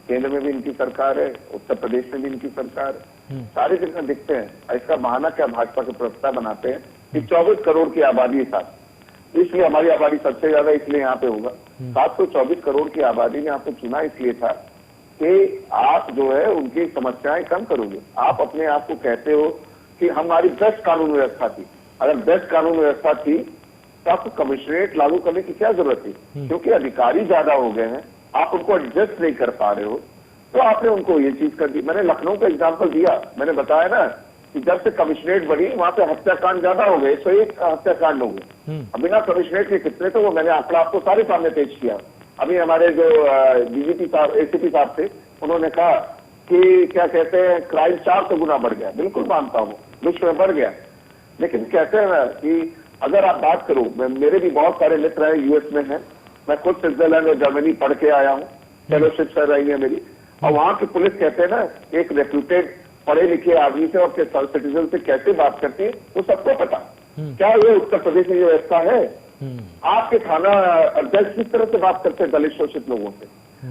केंद्र में भी इनकी सरकार है, उत्तर प्रदेश में भी इनकी सरकार है, सारी जगह दिखते हैं। इसका बहाना क्या भाजपा के प्रवक्ता बनाते हैं कि 24 करोड़ की आबादी है साथ, इसलिए हमारी आबादी सबसे ज्यादा इसलिए यहाँ पे होगा। 724 करोड़ की आबादी ने आपको चुना इसलिए था कि आप जो है उनकी समस्याएं कम करोगे। आप अपने आप को कहते हो कि हमारी बेस्ट कानून व्यवस्था थी, अगर बेस्ट कानून व्यवस्था थी तब कमिश्नरेट लागू करने की क्या जरूरत थी? क्योंकि अधिकारी ज्यादा हो गए हैं, आप उनको एडजस्ट नहीं कर पा रहे हो, तो आपने उनको ये चीज कर दी। मैंने लखनऊ का एग्जांपल दिया, मैंने बताया ना कि जब से कमिश्नरेट बढ़ी वहां पे हत्याकांड ज्यादा हो गए, 101 हत्याकांड हो गए। बिना कमिश्नरेट के कितने थे वो मैंने आंकड़ा आपको सारे सामने पेश किया। अभी हमारे जो डीजीपी साहब, एसीपी साहब थे, उन्होंने कहा कि क्या कहते हैं क्राइम 400 गुना बढ़ गया। बिल्कुल मानता हूँ, विश्व में बढ़ गया, लेकिन कहते हैं ना कि अगर आप बात करो, मेरे भी बहुत सारे मित्र हैं यूएस में हैं, मैं खुद स्विट्जरलैंड और जर्मनी पढ़ के आया हूँ, फेलोशिप चल रही है मेरी, और वहां की पुलिस कहते हैं ना एक रेप्यूटेड पढ़े लिखे आदमी से और सिटीजन से कैसे बात करती है वो सबको पता। क्या ये उत्तर प्रदेश में ये व्यवस्था है? आपके थाना अध्यक्ष किस तरह से बात करते हैं दलित शोषित लोगों से?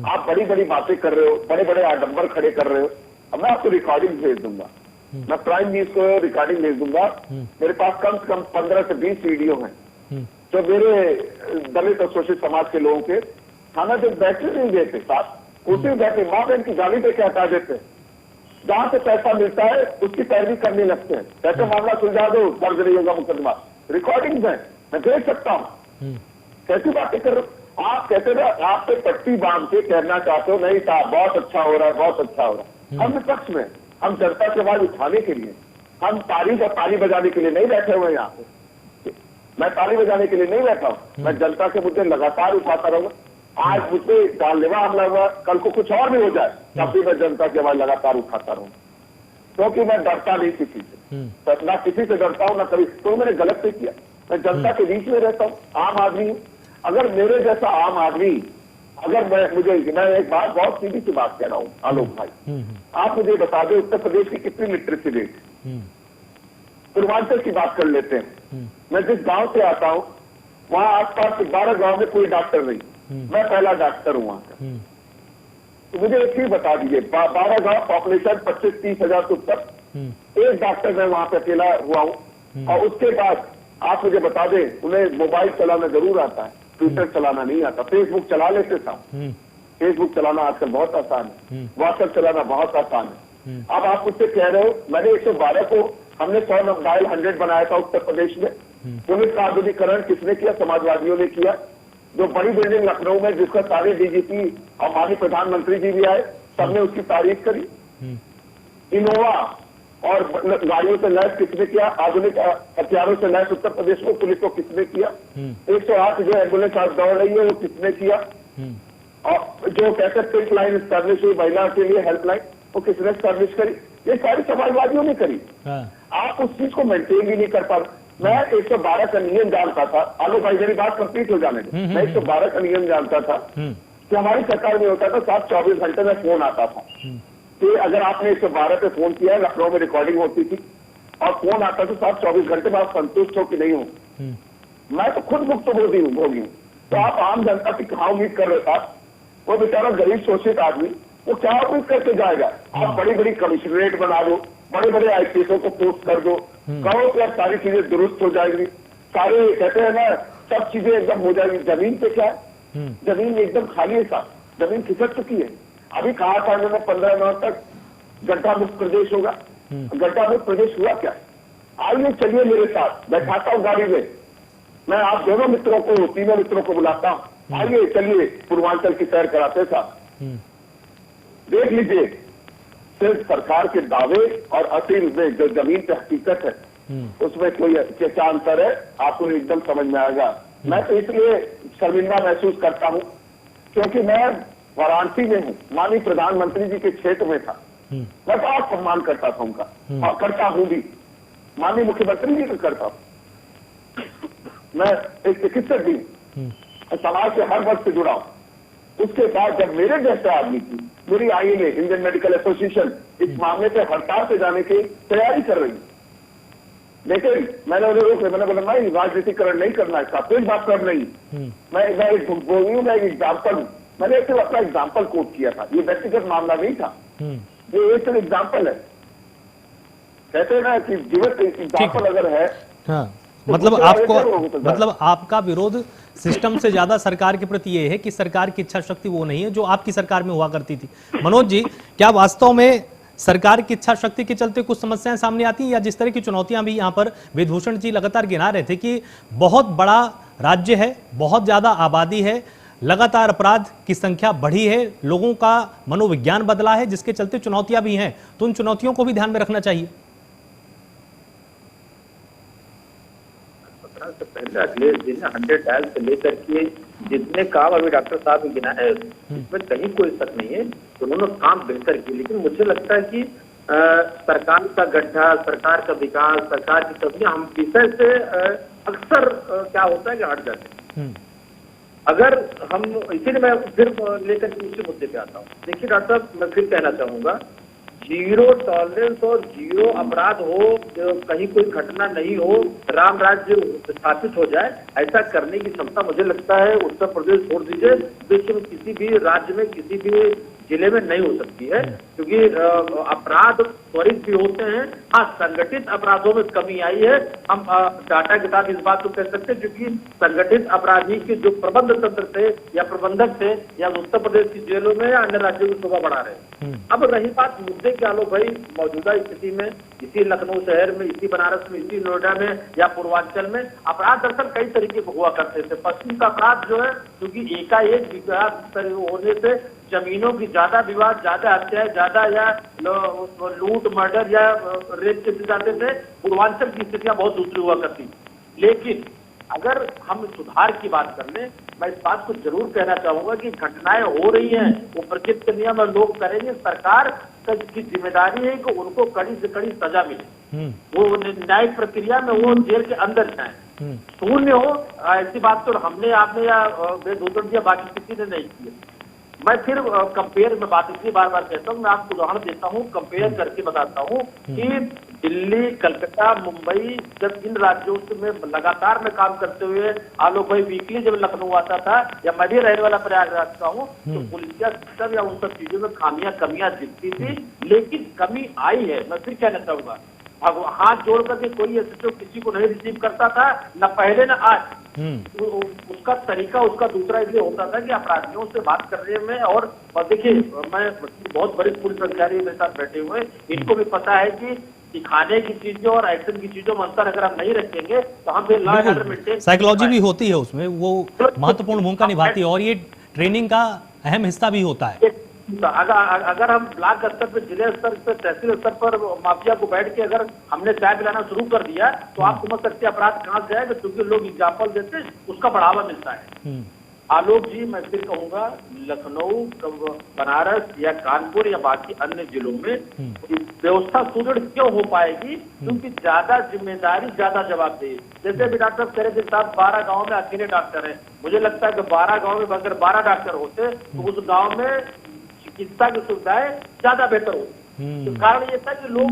आप बड़ी बड़ी बातें कर रहे हो, बड़े बड़े आडंबर खड़े कर रहे हो। अब मैं आपको रिकॉर्डिंग भेज दूंगा, मैं प्राइम न्यूज को रिकॉर्डिंग भेज दूंगा। मेरे पास कम से कम 15 से 20 वीडियो हैं जो मेरे दलित और शोषित समाज के लोगों के थाना जब बैठे नहीं देते, साथ कुर्सी में बैठे माँ बहन की गाली पे क्या हटा देते हैं, जहां से पैसा मिलता है उसकी पैरवी करने लगते हैं, कैसे मामला सुलझा दो, दर्ज नहीं होगा मुकदमा। रिकॉर्डिंग है, मैं देख सकता हूँ। कैसी बातें कर रहे हो आप? कैसे ना आप पे पट्टी बांध के कहना चाहते हो नहीं साहब बहुत अच्छा हो रहा है, बहुत अच्छा हो रहा है। हम विपक्ष में, हम जनता की आवाज उठाने के लिए, हम तारीफ और ताली बजाने के लिए नहीं बैठे हुए यहाँ पे। मैं ताली बजाने के लिए नहीं बैठा हूँ, मैं जनता के मुद्दे लगातार उठाता रहूंगा। आज मुझे जानलेवा हमला हुआ, कल को कुछ और भी हो जाए तब भी मैं जनता की आवाज लगातार उठाता रहूंगा, क्योंकि मैं डरता नहीं किसी से, ना किसी से डरता हूँ ना कभी। तो मैंने गलत नहीं किया, मैं जनता के बीच में रहता हूँ, आम आदमी हूँ। अगर मेरे जैसा आम आदमी, अगर मैं एक बात बहुत सीधी सी बात कह रहा हूँ आलोक भाई, आप मुझे बता दें उत्तर प्रदेश की कितनी लिटरेसी रेट, पूर्वांचल की बात कर लेते हैं। मैं जिस गांव से आता हूँ वहां आसपास 12 गांव में कोई डॉक्टर नहीं, मैं पहला डॉक्टर हूँ वहां का। तो मुझे एक चीज बता दीजिए, 12 गांव, पॉपुलेशन 25-30 हजार से ऊपर, एक डॉक्टर मैं वहां पे अकेला हुआ हूँ। और उसके बाद आप मुझे बता दें, उन्हें मोबाइल चलाना जरूर आता है, ट्विटर चलाना नहीं आता, फेसबुक चला लेते था। फेसबुक चलाना आजकल बहुत आसान है, व्हाट्सएप चलाना बहुत आसान है। अब आप मुझसे कह रहे हो, मैंने 112 को हमने 100 डायल 100 बनाया था उत्तर प्रदेश में। पुलिस का आधुनिकीकरण किसने किया? समाजवादियों ने किया। जो बड़ी बिल्डिंग लखनऊ में जिसका सारे डीजीपी और माननीय प्रधानमंत्री जी भी आए, सबने उसकी तारीफ करी। इनोवा और गाड़ियों से लैस किसने किया? आधुनिक हथियारों से लैस उत्तर प्रदेश को पुलिस को किसने किया? 108 जो एम्बुलेंस आज दौड़ रही है वो किसने किया? और जो कहते पिंक लाइन स्टैब्लिश हुई महिला के लिए हेल्पलाइन, वो किसने स्टैब्लिश करी? ये सारी समाजवादियों ने करी। आप उस चीज को मेंटेन भी नहीं कर पा रहे। मैं 112 का नियम जानता था, आलोक भाई मेरी बात कंप्लीट हो जाने दे। मैं 112 का नियम जानता था कि हमारी सरकार में होता था 7-24 घंटे में फोन आता था कि अगर आपने 112 पे फोन किया है, लखनऊ में रिकॉर्डिंग होती थी और फोन आता था 7-24 घंटे में, आप संतुष्ट हो कि नहीं हो? मैं तो खुद भुक्तभोगी हूँ। तो आप आम जनता की कहाँ उम्मीद कर रहे था? वो बेचारा गरीब शोषित आदमी वो क्या उम्मीद करके जाएगा? आप बड़ी बड़ी कमिश्नरेट बना दो, बड़े बड़े आईपीएसओ को पोस्ट कर दो, कहो कि अब सारी चीजें दुरुस्त हो जाएंगी, सारे कहते हैं ना सब चीजें एकदम हो जाएंगी। जमीन पे क्या है? जमीन एकदम खाली है साहब, जमीन खिसक चुकी है। अभी कहा था उन्होंने 15 नवंबर तक गड्ढा मुक्त प्रदेश होगा, गड्ढा मुक्त प्रदेश हुआ क्या? आइए चलिए मेरे साथ, बैठाता हूँ गाड़ी में, मैं आप दोनों मित्रों को, तीनों मित्रों को बुलाता हूँ, आइए चलिए पूर्वांचल की सैर कराते साहब। देख लीजिए सिर्फ सरकार के दावे और असल में जो जमीन पे हकीकत है उसमें कोई क्या अंतर है, आपको एकदम समझ में आएगा। मैं तो इसलिए शर्मिंदा महसूस करता हूँ क्योंकि मैं वाराणसी में हूँ, माननीय प्रधानमंत्री जी के क्षेत्र में था, मैं बहुत सम्मान करता था उनका और करता हूँ भी, माननीय मुख्यमंत्री जी को करता हूँ। मैं एक चिकित्सक भी समाज के हर वर्ग से जुड़ा हूँ। उसके बाद जब मेरे जैसे आदमी की, मेरी आईएमए इंडियन मेडिकल एसोसिएशन इस मामले पे हड़ताल पे जाने की तैयारी कर रही, लेकिन मैंने उन्हें रोक लिया। मैंने बोला नहीं, राजनीतिकरण नहीं करना, इसका कोई बात कर नहीं। मैं एक बोली हूँ, मैं एक एग्जाम्पल, मैंने सिर्फ अपना एग्जाम्पल कोट किया था, ये व्यक्तिगत मामला नहीं था, ये एक एग्जाम्पल है। कहते हैं ना कि जीवित एग्जाम्पल अगर है। हाँ, मतलब आपका विरोध सिस्टम से ज्यादा सरकार के प्रति ये है कि सरकार की इच्छा शक्ति वो नहीं है जो आपकी सरकार में हुआ करती थी। मनोज जी, क्या वास्तव में सरकार की इच्छा शक्ति के चलते कुछ समस्याएं सामने आती हैं, या जिस तरह की चुनौतियां भी यहाँ पर वेदभूषण जी लगातार गिना रहे थे कि बहुत बड़ा राज्य है, बहुत ज्यादा आबादी है, लगातार अपराध की संख्या बढ़ी है, लोगों का मनोविज्ञान बदला है, जिसके चलते चुनौतियां भी हैं, तो उन चुनौतियों को भी ध्यान में रखना चाहिए। से पहले अगले दिन 100 डायल से लेकर के जितने काम अभी डॉक्टर साहब ने गिना है इसमें कहीं कोई शक नहीं है, उन्होंने काम बेहतर किए। लेकिन मुझे लगता है कि सरकार का गड्ढा, सरकार का विकास, सरकार की कमियां हम विषय से अक्सर क्या होता है कि हट जाते हैं। अगर हम, इसीलिए मैं फिर लेकर के उसी मुद्दे पे आता हूँ। देखिए डॉक्टर साहब, मैं फिर कहना चाहूंगा, जीरो टॉलरेंस और जीरो अपराध हो, कहीं कोई घटना नहीं हो, राम राज्य स्थापित हो जाए, ऐसा करने की क्षमता मुझे लगता है उत्तर प्रदेश छोड़ दीजिए, विश्व में किसी भी राज्य में, किसी भी जिले में नहीं हो सकती है, क्योंकि अपराध त्वरित भी होते हैं। हाँ, संगठित अपराधों में कमी आई है, हम डाटा के साथ इस बात को कह सकते हैं, क्योंकि संगठित अपराधी के जो प्रबंध तंत्र थे या प्रबंधक थे या उत्तर प्रदेश की जेलों में या अन्य राज्यों की शोभा बढ़ा रहे हैं। अब रही बात मुद्दे के आलोक भाई, मौजूदा स्थिति में इसी लखनऊ शहर में, इसी बनारस में, इसी नोएडा में या पूर्वांचल में अपराध दरअसल कई तरीके के हुआ करते थे। पश्चिम का अपराध जो है, क्योंकि एकाएक विकास होने से जमीनों की ज्यादा विवाद, ज्यादा हत्या, ज्यादा या लूट, मर्डर या रेप के जाते थे। पूर्वांचल की स्थितियां बहुत दूसरी हुआ करती। लेकिन अगर हम सुधार की बात कर लें, मैं इस बात को जरूर कहना चाहूंगा कि घटनाएं हो रही हैं, वो प्रकृति के नियम लोग करेंगे। सरकार की जिम्मेदारी है कि उनको कड़ी से कड़ी सजा मिले, वो न्यायिक प्रक्रिया में वो जेल के अंदर जाए, शून्य हो ऐसी बात तो हमने, आपने या वेद या बाकी किसी ने नहीं की है। मैं फिर कंपेयर में बात इसलिए बार बार कहता हूँ, मैं आपको उदाहरण देता हूँ, कंपेयर करके बताता हूँ कि दिल्ली, कलकत्ता, मुंबई, जब इन राज्यों में लगातार में काम करते हुए आलोक भाई वीकली जब लखनऊ आता था, या मैं भी रहने वाला प्रयागराज का हूँ, तो पुलिस सिस्टम या उन सब चीजों में कमियां दिखती थी, लेकिन कमी आई है। मैं फिर कहना चाहूंगा, अब हाथ जोड़ करके कोई एसएचओ किसी को नहीं रिसीव करता था, न पहले न आज। उसका तरीका उसका दूसरा इसलिए होता था कि अपराधियों से बात करने में, और देखिए, मैं बहुत बड़े पुलिस अधिकारी मेरे साथ बैठे हुए, इनको भी पता है कि सिखाने की चीजों और एक्शन की चीजों में अंतर अगर हम नहीं रखेंगे तो हम फिर law and order maintain. Psychology भी होती है उसमें, वो महत्वपूर्ण भूमिका निभाती है, और ये ट्रेनिंग का अहम हिस्सा भी होता है। अगर हम ब्लॉक स्तर पर, जिले स्तर पर, तहसील स्तर पर माफिया को बैठ के अगर हमने चाय पिलाना शुरू कर दिया, तो आप समझ सकते हैं अपराध कहाँ से आएगा, क्योंकि लोग एग्जाम्पल देते हैं, उसका बढ़ावा मिलता है। आलोक जी, मैं फिर कहूंगा, लखनऊ, बनारस या कानपुर या बाकी अन्य जिलों में व्यवस्था सुदृढ़ क्यों हो पाएगी? क्योंकि ज्यादा जिम्मेदारी, ज्यादा जवाबदेही। जैसे अभी डॉक्टर कह रहे थे साहब, 12 गाँव में अकेले डॉक्टर है। मुझे लगता है कि 12 गाँव में अगर 12 डॉक्टर होते तो उस गाँव में चिकित्सा की सुविधाएं ज्यादा बेहतर होती। तो कारण ये था कि लोग,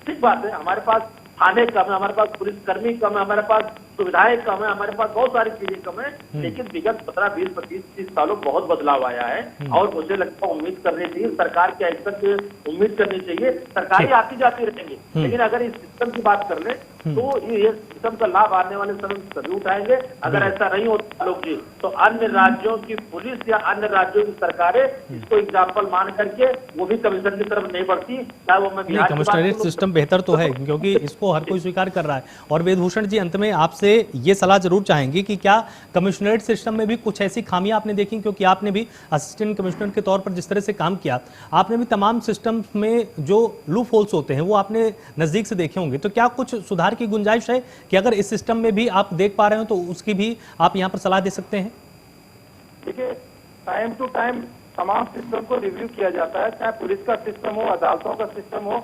ठीक बात है, हमारे पास थाने कम है, हमारे पास पुलिसकर्मी कम है, हमारे पास सुविधाएं कम है, हमारे पास बहुत सारी चीजें कम है, लेकिन विगत 15, 20, 25, 30 सालों बहुत बदलाव आया है। और मुझे लगता है उम्मीद करनी चाहिए, सरकार के एक्शन से उम्मीद करनी चाहिए। सरकारी आती जाती रहेंगे, लेकिन अगर इस सिस्टम की बात कर ले तो ये सिस्टम का लाभ आने वाले समय सभी उठाएंगे। अगर ऐसा नहीं होता लोग जी, तो अन्य राज्यों की पुलिस या अन्य राज्यों की सरकारें इसको एग्जाम्पल मान करके वो भी कमीशन की तरफ नहीं बढ़ती। चाहे वो मैं बिहार, कमिश्नरेट सिस्टम बेहतर तो है, क्योंकि इसको हर कोई स्वीकार कर रहा है। और वेदभूषण जी, अंत में आपसे ये सलाह जरूर चाहेंगे कि क्या कमिश्नरेट सिस्टम में भी कुछ ऐसी खामियां आपने देखी, क्योंकि आपने भी असिस्टेंट कमिश्नर के तौर पर जिस तरह से काम किया, आपने भी तमाम सिस्टम में जो लूप होल्स होते हैं वो आपने नजदीक से देखे होंगे, तो क्या कुछ सुधार की गुंजाइश है कि अगर इस सिस्टम में भी आप देख पा रहे हो तो उसकी भी आप यहाँ पर सलाह दे सकते हैं? देखिए, टाइम टू टाइम तमाम सिस्टम को रिव्यू किया जाता है, चाहे पुलिस का सिस्टम हो, अदालतों का सिस्टम हो,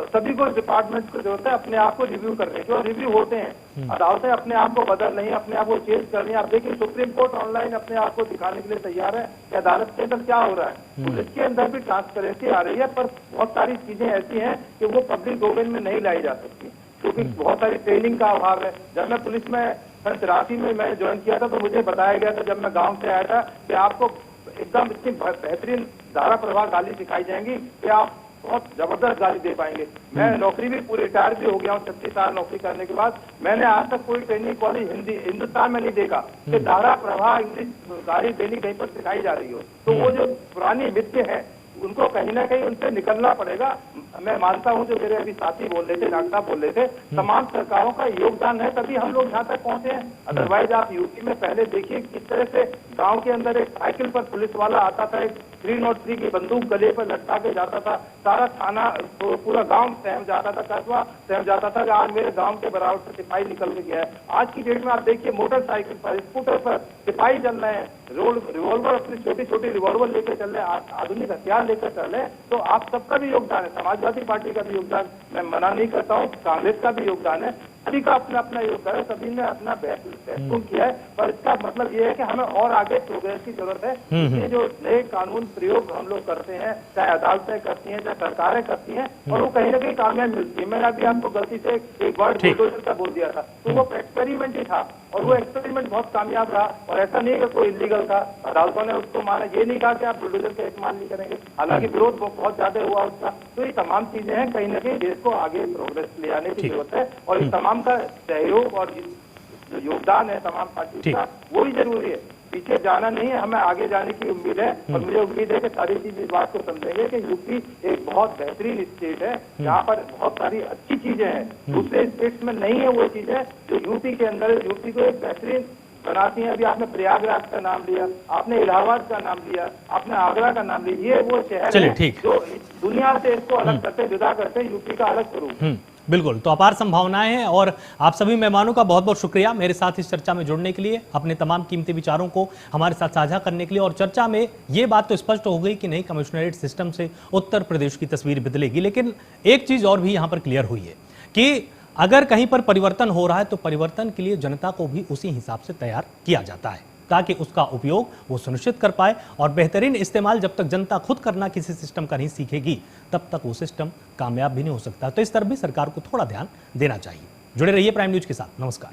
सभी को डिपार्टमेंट को जरूरत है अपने आप को रिव्यू करने की, और रिव्यू होते हैं। अदालतें अपने आप को बदल रही है, अपने आप को चेंज कर रही है। आप देखिए, सुप्रीम कोर्ट ऑनलाइन अपने आप को दिखाने के लिए तैयार है कि अदालत के अंदर क्या हो रहा है। पुलिस के अंदर भी ट्रांसपेरेंसी आ रही है, पर बहुत सारी चीजें ऐसी हैं कि वो पब्लिक डोमेन में नहीं लाई जा सकती, क्योंकि बहुत सारी ट्रेनिंग का अभाव है। जब मैं पुलिस में 83 में मैं ज्वाइन किया था, तो मुझे बताया गया था जब मैं गांव से आया था कि आपको एकदम इतनी बेहतरीन धारा प्रवाह गाली सिखाई जाएंगी कि आप बहुत जबरदस्त गाली दे पाएंगे। मैं नौकरी भी पूरी रिटायर भी हो गया हूँ, 36 साल नौकरी करने के बाद मैंने आज तक कोई ट्रेनिंग कॉलेज हिंदुस्तान में नहीं देखा कि धारा प्रवाह इंग्लिश गाली देनी कहीं पर सिखाई जा रही हो। तो वो जो पुरानी मिथ्य है, उनको कहीं ना कहीं उनसे निकलना पड़ेगा। मैं मानता हूं, जो मेरे अभी साथी बोल रहे थे, डॉक्टर साहब बोल रहे थे, तमाम सरकारों का योगदान है, तभी हम लोग यहाँ तक पहुंचे हैं। अदरवाइज आप यूपी में पहले देखिए किस तरह से गांव के अंदर एक साइकिल पर पुलिस वाला आता था, एक 303 की बंदूक गले पर लटका के जाता था, सारा थाना, तो पूरा गांव सहम जाता था, कस्बा सहम जाता था कि आज मेरे गांव के बराबर से सिपाही निकल के गया है। आज की डेट में आप देखिए, मोटरसाइकिल पर, स्कूटर पर सिपाही चल रहे हैं, रिवॉल्वर, अपनी छोटी छोटी रिवॉल्वर लेकर चल रहे हैं, आधुनिक हथियार लेकर चल रहे हैं। तो आप सबका भी योगदान है, समाजवादी पार्टी का भी योगदान, मैं मना नहीं करता हूँ, कांग्रेस का भी योगदान है, सभी का अपना अपना योगदान है, सभी ने अपना बेहतरीन किया है। पर इसका मतलब ये है कि हमें और आगे प्रोग्रेस की जरूरत है। ये जो नए कानून प्रयोग हम लोग करते हैं, चाहे अदालतें करती हैं, चाहे सरकारें करती हैं, और वो कहीं ना कहीं कामयाब मिलती है। मैंने अभी आपको गलती से एक वर्ड बुलडोजर का बोल दिया था, तो वो एक्सपेरिमेंटेशन था और वो एक्सपेरिमेंट बहुत कामयाब रहा। और ऐसा नहीं है कि कोई इलीगल था, अदालतों ने उसको माना, ये नहीं कहा कि आप बुलडोजर का इस्तेमाल नहीं करेंगे, हालांकि विरोध बहुत ज्यादा हुआ उसका। तो ये तमाम चीजें हैं, कहीं ना कहीं देश को आगे प्रोग्रेस ले आने की जरूरत है और इस तमाम का सहयोग और जो योगदान है तमाम पार्टी का, वो भी जरूरी है। पीछे जाना नहीं है, हमें आगे जाने की उम्मीद है और मुझे उम्मीद है कि सारी चीज इस बात को समझेंगे कि यूपी एक बहुत बेहतरीन स्टेट है जहाँ पर बहुत सारी अच्छी चीजें हैं, दूसरे स्टेट्स में नहीं है वो चीजें जो यूपी के अंदर है। यूपी को एक बेहतरीन बनाती हैं। अभी आपने प्रयागराज का नाम लिया, आपने इलाहाबाद का नाम लिया, आपने आगरा का नाम लिया, ये वो शहर है जो दुनिया से इसको अलग करते, जुदा करते, यूपी का अलग स्वरूप। बिल्कुल, तो अपार संभावनाएं हैं और आप सभी मेहमानों का बहुत बहुत शुक्रिया मेरे साथ इस चर्चा में जुड़ने के लिए, अपने तमाम कीमती विचारों को हमारे साथ साझा करने के लिए। और चर्चा में ये बात तो स्पष्ट हो गई कि नहीं, कमिश्नरेट सिस्टम से उत्तर प्रदेश की तस्वीर बदलेगी, लेकिन एक चीज और भी यहाँ पर क्लियर हुई है कि अगर कहीं पर परिवर्तन हो रहा है तो परिवर्तन के लिए जनता को भी उसी हिसाब से तैयार किया जाता है ताकि उसका उपयोग वो सुनिश्चित कर पाए। और बेहतरीन इस्तेमाल जब तक जनता खुद करना किसी सिस्टम का नहीं सीखेगी तब तक वो सिस्टम कामयाब भी नहीं हो सकता। तो इस तरफ भी सरकार को थोड़ा ध्यान देना चाहिए। जुड़े रहिए प्राइम न्यूज के साथ। नमस्कार।